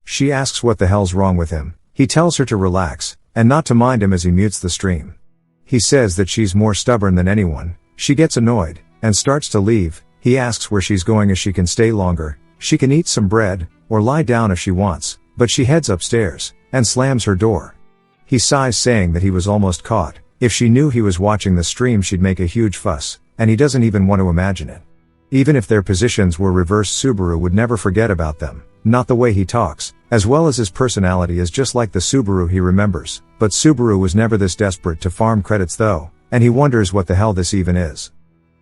She asks what the hell's wrong with him, he tells her to relax, and not to mind him as he mutes the stream. He says that she's more stubborn than anyone, she gets annoyed, and starts to leave. He asks where she's going as she can stay longer, she can eat some bread, or lie down if she wants, but she heads upstairs, and slams her door. He sighs saying that he was almost caught, if she knew he was watching the stream she'd make a huge fuss, and he doesn't even want to imagine it. Even if their positions were reversed Subaru would never forget about them, not the way he talks, as well as his personality is just like the Subaru he remembers, but Subaru was never this desperate to farm credits though, and he wonders what the hell this even is.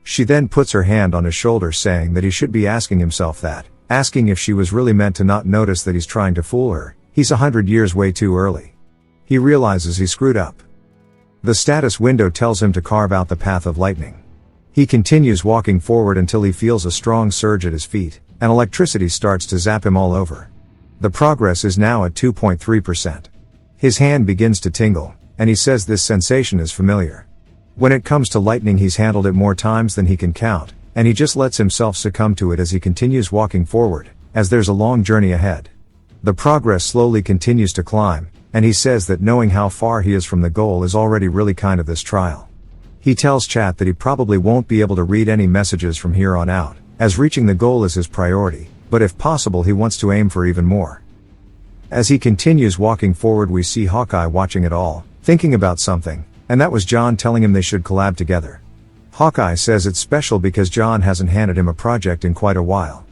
She then puts her hand on his shoulder saying that he should be asking himself that, asking if she was really meant to not notice that he's trying to fool her, he's 100 years way too early. He realizes he screwed up. The status window tells him to carve out the path of lightning. He continues walking forward until he feels a strong surge at his feet, and electricity starts to zap him all over. The progress is now at 2.3%. His hand begins to tingle, and he says this sensation is familiar. When it comes to lightning he's handled it more times than he can count, and he just lets himself succumb to it as he continues walking forward, as there's a long journey ahead. The progress slowly continues to climb, and he says that knowing how far he is from the goal is already really kind of this trial. He tells chat that he probably won't be able to read any messages from here on out, as reaching the goal is his priority, but if possible he wants to aim for even more. As he continues walking forward we see Hawkeye watching it all, thinking about something, and that was John telling him they should collab together. Hawkeye says it's special because John hasn't handed him a project in quite a while.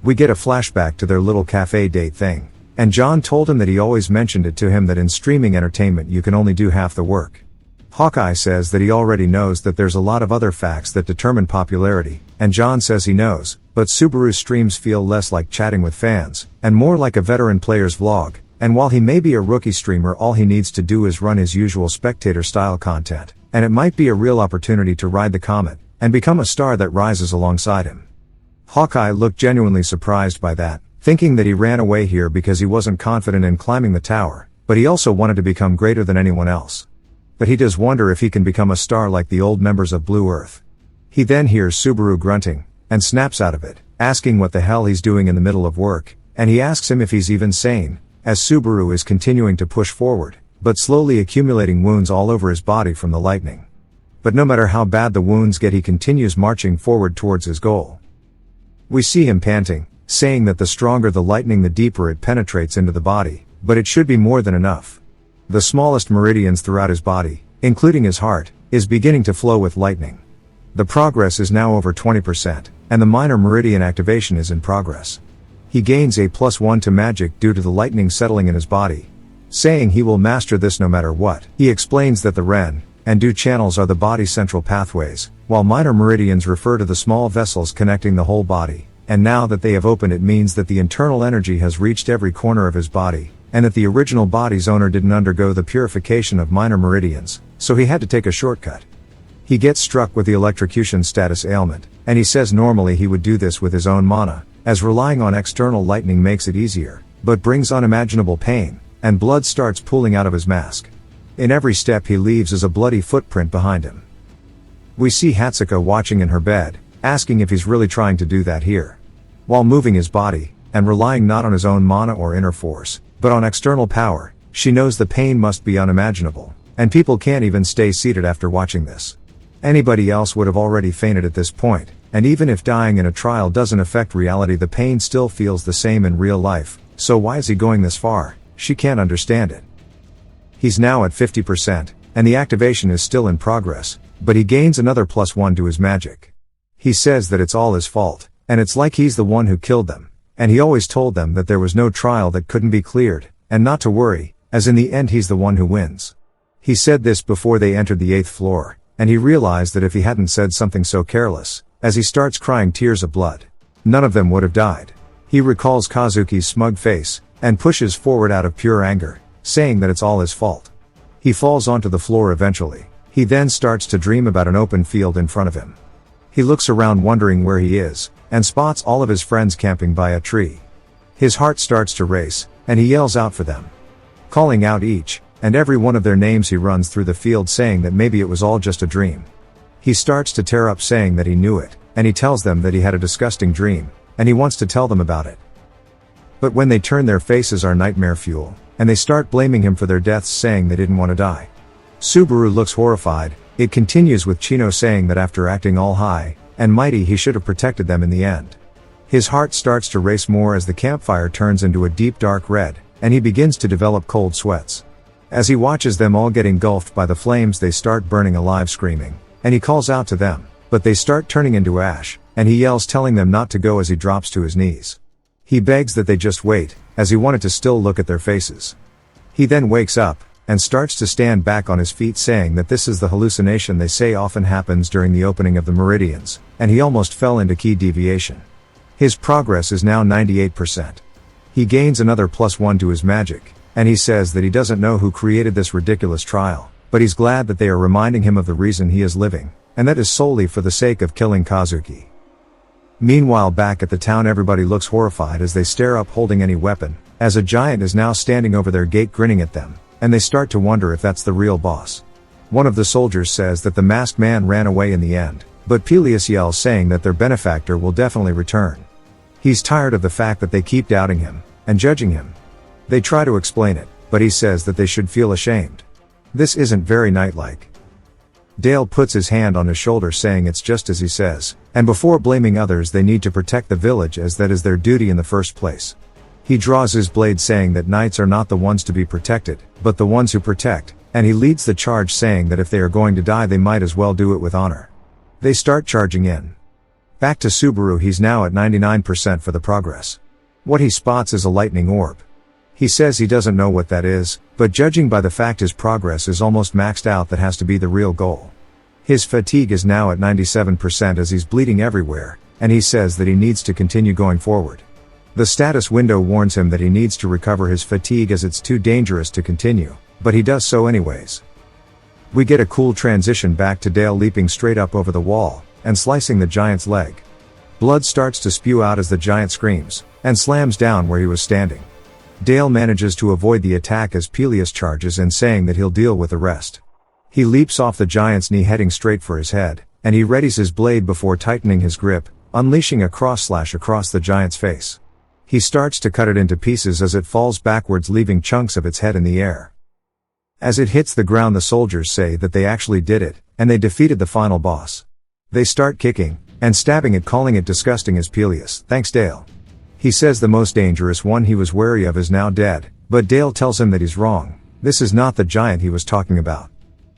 We get a flashback to their little cafe date thing, and John told him that he always mentioned it to him that in streaming entertainment you can only do half the work. Hawkeye says that he already knows that there's a lot of other facts that determine popularity, and John says he knows, but Subaru's streams feel less like chatting with fans, and more like a veteran player's vlog, and while he may be a rookie streamer all he needs to do is run his usual spectator-style content, and it might be a real opportunity to ride the comet, and become a star that rises alongside him. Hawkeye looked genuinely surprised by that, thinking that he ran away here because he wasn't confident in climbing the tower, but he also wanted to become greater than anyone else. But he does wonder if he can become a star like the old members of Blue Earth. He then hears Subaru grunting, and snaps out of it, asking what the hell he's doing in the middle of work, and he asks him if he's even sane, as Subaru is continuing to push forward, but slowly accumulating wounds all over his body from the lightning. But no matter how bad the wounds get he continues marching forward towards his goal. We see him panting, saying that the stronger the lightning the deeper it penetrates into the body, but it should be more than enough. The smallest meridians throughout his body, including his heart, is beginning to flow with lightning. The progress is now over 20%, and the minor meridian activation is in progress. He gains a +1 to magic due to the lightning settling in his body, saying he will master this no matter what. He explains that the Ren and Du channels are the body's central pathways, while minor meridians refer to the small vessels connecting the whole body, and now that they have opened it means that the internal energy has reached every corner of his body, and that the original body's owner didn't undergo the purification of minor meridians, so he had to take a shortcut. He gets struck with the electrocution status ailment, and he says normally he would do this with his own mana, as relying on external lightning makes it easier, but brings unimaginable pain, and blood starts pooling out of his mask. In every step he leaves is a bloody footprint behind him. We see Hatsuko watching in her bed, asking if he's really trying to do that here. While moving his body, and relying not on his own mana or inner force, but on external power, she knows the pain must be unimaginable, and people can't even stay seated after watching this. Anybody else would have already fainted at this point, and even if dying in a trial doesn't affect reality, the pain still feels the same in real life, so why is he going this far? She can't understand it. He's now at 50%, and the activation is still in progress, but he gains another +1 to his magic. He says that it's all his fault, and it's like he's the one who killed them, and he always told them that there was no trial that couldn't be cleared, and not to worry, as in the end he's the one who wins. He said this before they entered the 8th floor, and he realized that if he hadn't said something so careless, as he starts crying tears of blood, none of them would have died. He recalls Kazuki's smug face, and pushes forward out of pure anger, saying that it's all his fault. He falls onto the floor eventually. He then starts to dream about an open field in front of him. He looks around wondering where he is, and spots all of his friends camping by a tree. His heart starts to race, and he yells out for them. Calling out each and every one of their names, he runs through the field saying that maybe it was all just a dream. He starts to tear up saying that he knew it, and he tells them that he had a disgusting dream, and he wants to tell them about it. But when they turn, their faces are nightmare fuel, and they start blaming him for their deaths, saying they didn't want to die. Subaru looks horrified. It continues with Chino saying that after acting all high and mighty he should have protected them in the end. His heart starts to race more as the campfire turns into a deep dark red, and he begins to develop cold sweats. As he watches them all get engulfed by the flames, they start burning alive, screaming, and he calls out to them, but they start turning into ash, and he yells telling them not to go as he drops to his knees. He begs that they just wait, as he wanted to still look at their faces. He then wakes up, and starts to stand back on his feet, saying that this is the hallucination they say often happens during the opening of the meridians, and he almost fell into key deviation. His progress is now 98%. He gains another +1 to his magic, and he says that he doesn't know who created this ridiculous trial, but he's glad that they are reminding him of the reason he is living, and that is solely for the sake of killing Kazuki. Meanwhile, back at the town, everybody looks horrified as they stare up holding any weapon, as a giant is now standing over their gate grinning at them, and they start to wonder if that's the real boss. One of the soldiers says that the masked man ran away in the end, but Peleus yells saying that their benefactor will definitely return. He's tired of the fact that they keep doubting him and judging him. They try to explain it, but he says that they should feel ashamed. This isn't very knight-like. Dale puts his hand on his shoulder saying it's just as he says, and before blaming others they need to protect the village as that is their duty in the first place. He draws his blade saying that knights are not the ones to be protected, but the ones who protect, and he leads the charge saying that if they are going to die they might as well do it with honor. They start charging in. Back to Subaru, he's now at 99% for the progress. What he spots is a lightning orb. He says he doesn't know what that is, but judging by the fact his progress is almost maxed out, that has to be the real goal. His fatigue is now at 97% as he's bleeding everywhere, and he says that he needs to continue going forward. The status window warns him that he needs to recover his fatigue as it's too dangerous to continue, but he does so anyways. We get a cool transition back to Dale leaping straight up over the wall, and slicing the giant's leg. Blood starts to spew out as the giant screams, and slams down where he was standing. Dale manages to avoid the attack as Peleus charges in, saying that he'll deal with the rest. He leaps off the giant's knee heading straight for his head, and he readies his blade before tightening his grip, unleashing a cross slash across the giant's face. He starts to cut it into pieces as it falls backwards, leaving chunks of its head in the air. As it hits the ground, the soldiers say that they actually did it, and they defeated the final boss. They start kicking and stabbing it, calling it disgusting as Peleus thanks Dale. He says the most dangerous one he was wary of is now dead, but Dale tells him that he's wrong. This is not the giant he was talking about.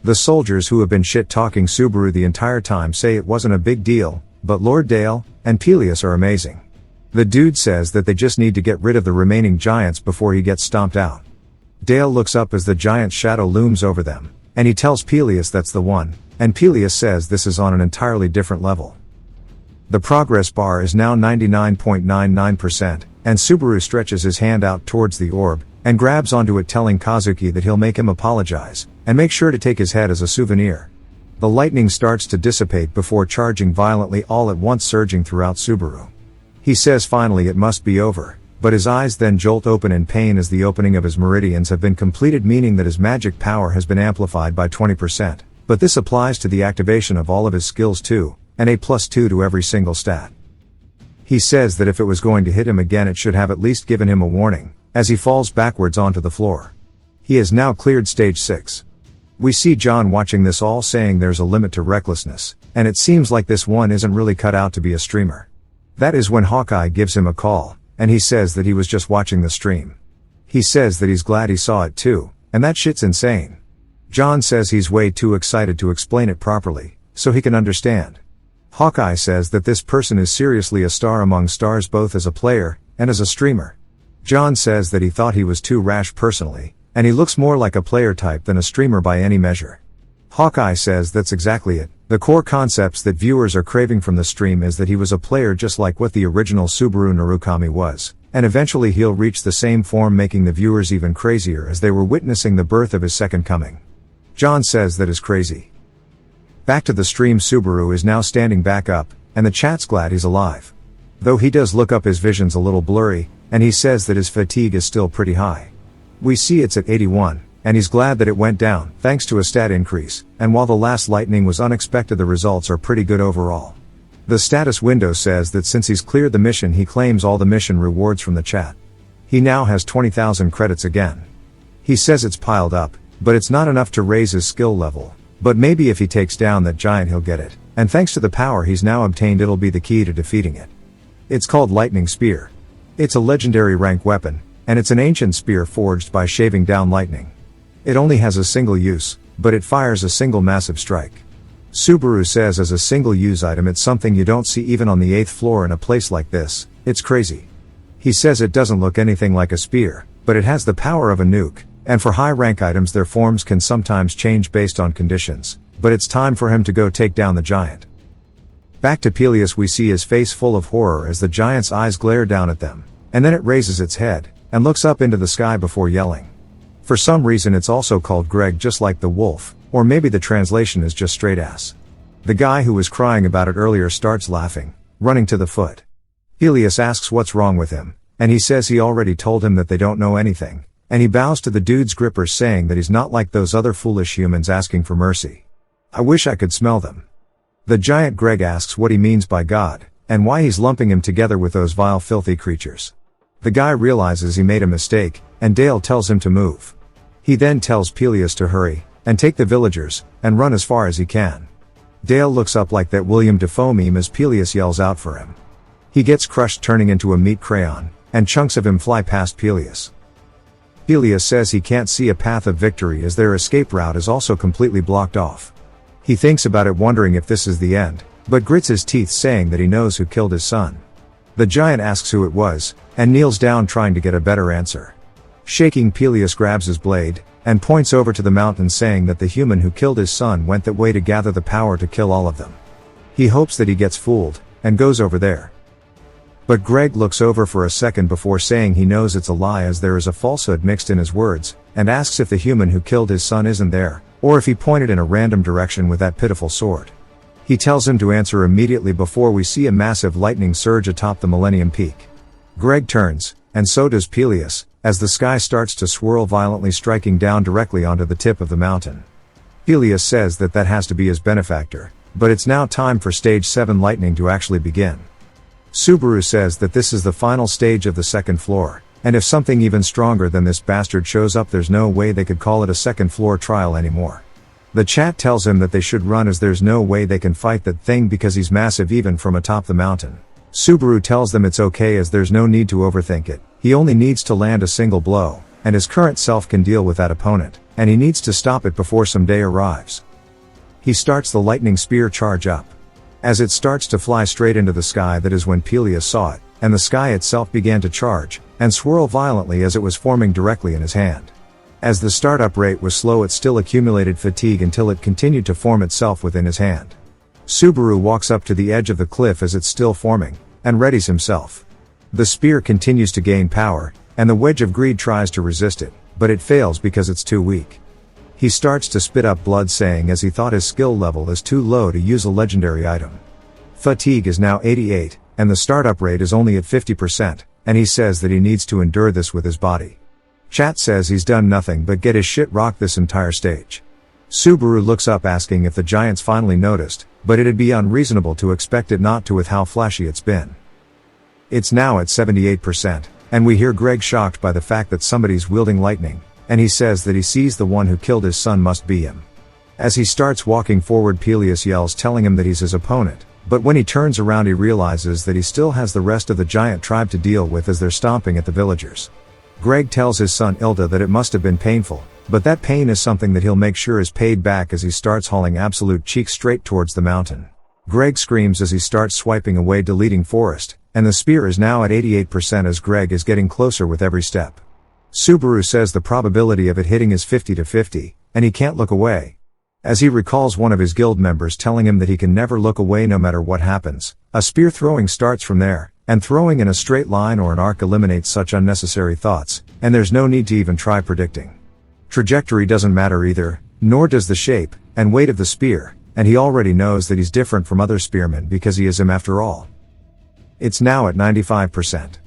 The soldiers who have been shit-talking Subaru the entire time say it wasn't a big deal, but Lord Dale and Peleus are amazing. The dude says that they just need to get rid of the remaining giants before he gets stomped out. Dale looks up as the giant shadow looms over them, and he tells Peleus that's the one, and Peleus says this is on an entirely different level. The progress bar is now 99.99%, and Subaru stretches his hand out towards the orb, and grabs onto it, telling Kazuki that he'll make him apologize, and make sure to take his head as a souvenir. The lightning starts to dissipate before charging violently all at once, surging throughout Subaru. He says finally it must be over, but his eyes then jolt open in pain as the opening of his meridians have been completed, meaning that his magic power has been amplified by 20%, but this applies to the activation of all of his skills too, and a +2 to every single stat. He says that if it was going to hit him again it should have at least given him a warning, as he falls backwards onto the floor. He has now cleared stage 6. We see John watching this all, saying there's a limit to recklessness, and it seems like this one isn't really cut out to be a streamer. That is when Hawkeye gives him a call, and he says that he was just watching the stream. He says that he's glad he saw it too, and that shit's insane. John says he's way too excited to explain it properly, so he can understand. Hawkeye says that this person is seriously a star among stars, both as a player and as a streamer. John says that he thought he was too rash personally, and he looks more like a player type than a streamer by any measure. Hawkeye says that's exactly it. The core concepts that viewers are craving from the stream is that he was a player just like what the original Subaru Narukami was, and eventually he'll reach the same form, making the viewers even crazier as they were witnessing the birth of his second coming. John says that is crazy. Back to the stream, Subaru is now standing back up, and the chat's glad he's alive. Though he does look up, his vision's a little blurry, and he says that his fatigue is still pretty high. We see it's at 81, and he's glad that it went down, thanks to a stat increase, and while the last lightning was unexpected, the results are pretty good overall. The status window says that since he's cleared the mission, he claims all the mission rewards from the chat. He now has 20,000 credits again. He says it's piled up, but it's not enough to raise his skill level, but maybe if he takes down that giant he'll get it, and thanks to the power he's now obtained it'll be the key to defeating it. It's called Lightning Spear. It's a legendary rank weapon, and it's an ancient spear forged by shaving down lightning. It only has a single use, but it fires a single massive strike. Subaru says as a single use item it's something you don't see even on the 8th floor in a place like this. It's crazy. He says it doesn't look anything like a spear, but it has the power of a nuke, and for high rank items their forms can sometimes change based on conditions, but it's time for him to go take down the giant. Back to Peleus, we see his face full of horror as the giant's eyes glare down at them, and then it raises its head, and looks up into the sky before yelling. For some reason it's also called Greg, just like the wolf, or maybe the translation is just straight ass. The guy who was crying about it earlier starts laughing, running to the foot. Peleus asks what's wrong with him, and he says he already told him that they don't know anything, and he bows to the dude's grippers, saying that he's not like those other foolish humans asking for mercy. I wish I could smell them. The giant Greg asks what he means by God, and why he's lumping him together with those vile filthy creatures. The guy realizes he made a mistake, and Dale tells him to move. He then tells Peleus to hurry, and take the villagers, and run as far as he can. Dale looks up like that William Dafoe meme as Peleus yells out for him. He gets crushed, turning into a meat crayon, and chunks of him fly past Peleus. Peleus says he can't see a path of victory as their escape route is also completely blocked off. He thinks about it, wondering if this is the end, but grits his teeth, saying that he knows who killed his son. The giant asks who it was, and kneels down trying to get a better answer. Shaking, Peleus grabs his blade, and points over to the mountain, saying that the human who killed his son went that way to gather the power to kill all of them. He hopes that he gets fooled, and goes over there. But Greg looks over for a second before saying he knows it's a lie, as there is a falsehood mixed in his words, and asks if the human who killed his son isn't there, or if he pointed in a random direction with that pitiful sword. He tells him to answer immediately before we see a massive lightning surge atop the Millennium Peak. Greg turns, and so does Peleus, as the sky starts to swirl violently, striking down directly onto the tip of the mountain. Peleus says that has to be his benefactor, but it's now time for stage 7 lightning to actually begin. Subaru says that this is the final stage of the 2nd floor, and if something even stronger than this bastard shows up, there's no way they could call it a 2nd floor trial anymore. The chat tells him that they should run, as there's no way they can fight that thing because he's massive even from atop the mountain. Subaru tells them it's okay, as there's no need to overthink it, he only needs to land a single blow, and his current self can deal with that opponent, and he needs to stop it before some day arrives. He starts the lightning spear charge up. As it starts to fly straight into the sky, that is when Pelias saw it, and the sky itself began to charge, and swirl violently as it was forming directly in his hand. As the startup rate was slow, it still accumulated fatigue until it continued to form itself within his hand. Subaru walks up to the edge of the cliff as it's still forming, and readies himself. The spear continues to gain power, and the wedge of greed tries to resist it, but it fails because it's too weak. He starts to spit up blood, saying as he thought his skill level is too low to use a legendary item. Fatigue is now 88, and the startup rate is only at 50%, and he says that he needs to endure this with his body. Chat says he's done nothing but get his shit rocked this entire stage. Subaru looks up asking if the giants finally noticed, but it'd be unreasonable to expect it not to with how flashy it's been. It's now at 78%, and we hear Greg shocked by the fact that somebody's wielding lightning, and he says that he sees the one who killed his son must be him. As he starts walking forward, Pelias yells telling him that he's his opponent, but when he turns around he realizes that he still has the rest of the giant tribe to deal with as they're stomping at the villagers. Greg tells his son Ilda that it must have been painful, but that pain is something that he'll make sure is paid back as he starts hauling Absolute Cheek straight towards the mountain. Greg screams as he starts swiping away, deleting forest, and the spear is now at 88% as Greg is getting closer with every step. Subaru says the probability of it hitting is 50-50, and he can't look away. As he recalls one of his guild members telling him that he can never look away no matter what happens, a spear throwing starts from there, and throwing in a straight line or an arc eliminates such unnecessary thoughts, and there's no need to even try predicting. Trajectory doesn't matter either, nor does the shape and weight of the spear, and he already knows that he's different from other spearmen because he is him after all. It's now at 95%.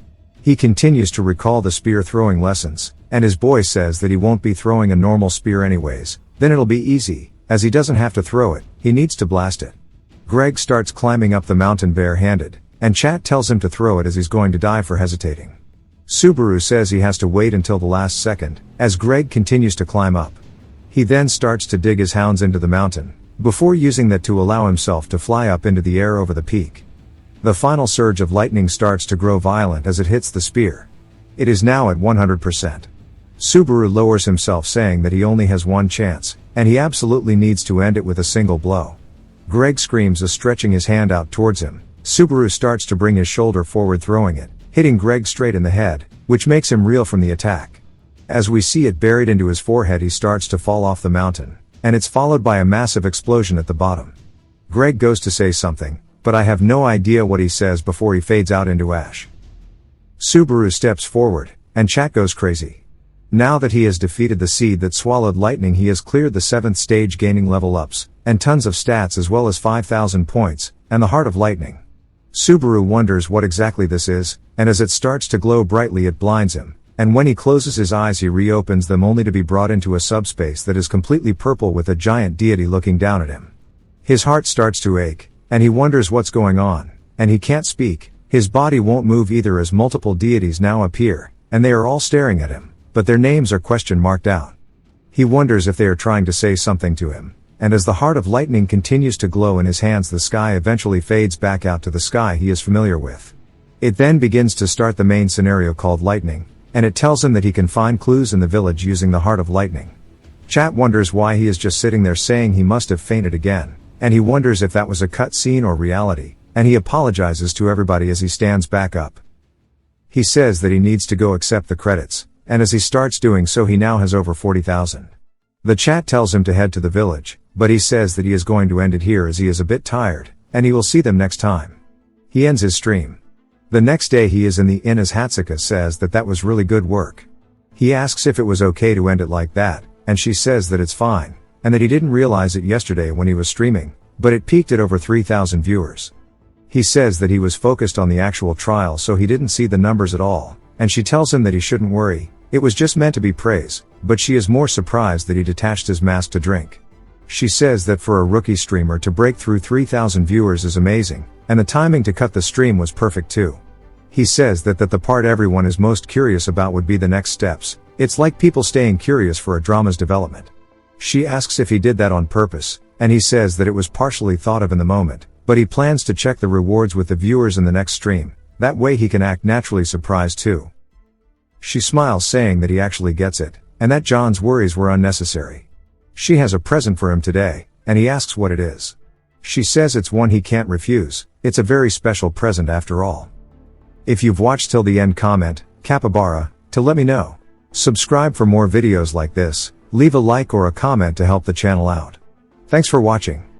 He continues to recall the spear throwing lessons, and his boy says that he won't be throwing a normal spear anyways, then it'll be easy, as he doesn't have to throw it, he needs to blast it. Greg starts climbing up the mountain bare-handed, and Chat tells him to throw it as he's going to die for hesitating. Subaru says he has to wait until the last second, as Greg continues to climb up. He then starts to dig his hounds into the mountain, before using that to allow himself to fly up into the air over the peak. The final surge of lightning starts to grow violent as it hits the spear. It is now at 100%. Subaru lowers himself, saying that he only has one chance, and he absolutely needs to end it with a single blow. Greg screams as stretching his hand out towards him. Subaru starts to bring his shoulder forward, throwing it, hitting Greg straight in the head, which makes him reel from the attack. As we see it buried into his forehead, he starts to fall off the mountain, and it's followed by a massive explosion at the bottom. Greg goes to say something, but I have no idea what he says before he fades out into ash. Subaru steps forward, and Chat goes crazy. Now that he has defeated the seed that swallowed lightning, he has cleared the 7th stage, gaining level ups, and tons of stats as well as 5,000 points, and the Heart of Lightning. Subaru wonders what exactly this is, and as it starts to glow brightly it blinds him, and when he closes his eyes he reopens them only to be brought into a subspace that is completely purple with a giant deity looking down at him. His heart starts to ache, and he wonders what's going on, and he can't speak. His body won't move either as multiple deities now appear, and they are all staring at him, but their names are question marked out. He wonders if they are trying to say something to him, and as the Heart of Lightning continues to glow in his hands, the sky eventually fades back out to the sky he is familiar with. It then begins to start the main scenario called Lightning, and it tells him that he can find clues in the village using the Heart of Lightning. Chat wonders why he is just sitting there, saying he must have fainted again, and he wonders if that was a cut scene or reality, and he apologizes to everybody as he stands back up. He says that he needs to go accept the credits, and as he starts doing so he now has over 40,000. The chat tells him to head to the village, but he says that he is going to end it here as he is a bit tired, and he will see them next time. He ends his stream. The next day he is in the inn as Hatsuka says that was really good work. He asks if it was okay to end it like that, and she says that it's fine, and that he didn't realize it yesterday when he was streaming, but it peaked at over 3,000 viewers. He says that he was focused on the actual trial so he didn't see the numbers at all, and she tells him that he shouldn't worry, it was just meant to be praise, but she is more surprised that he detached his mask to drink. She says that for a rookie streamer to break through 3,000 viewers is amazing, and the timing to cut the stream was perfect too. He says that the part everyone is most curious about would be the next steps. It's like people staying curious for a drama's development. She asks if he did that on purpose, and he says that it was partially thought of in the moment, but he plans to check the rewards with the viewers in the next stream, that way he can act naturally surprised too. She smiles, saying that he actually gets it, and that John's worries were unnecessary. She has a present for him today, and he asks what it is. She says it's one he can't refuse, it's a very special present after all. If you've watched till the end, comment, capybara, to let me know. Subscribe for more videos like this, leave a like or a comment to help the channel out. Thanks for watching.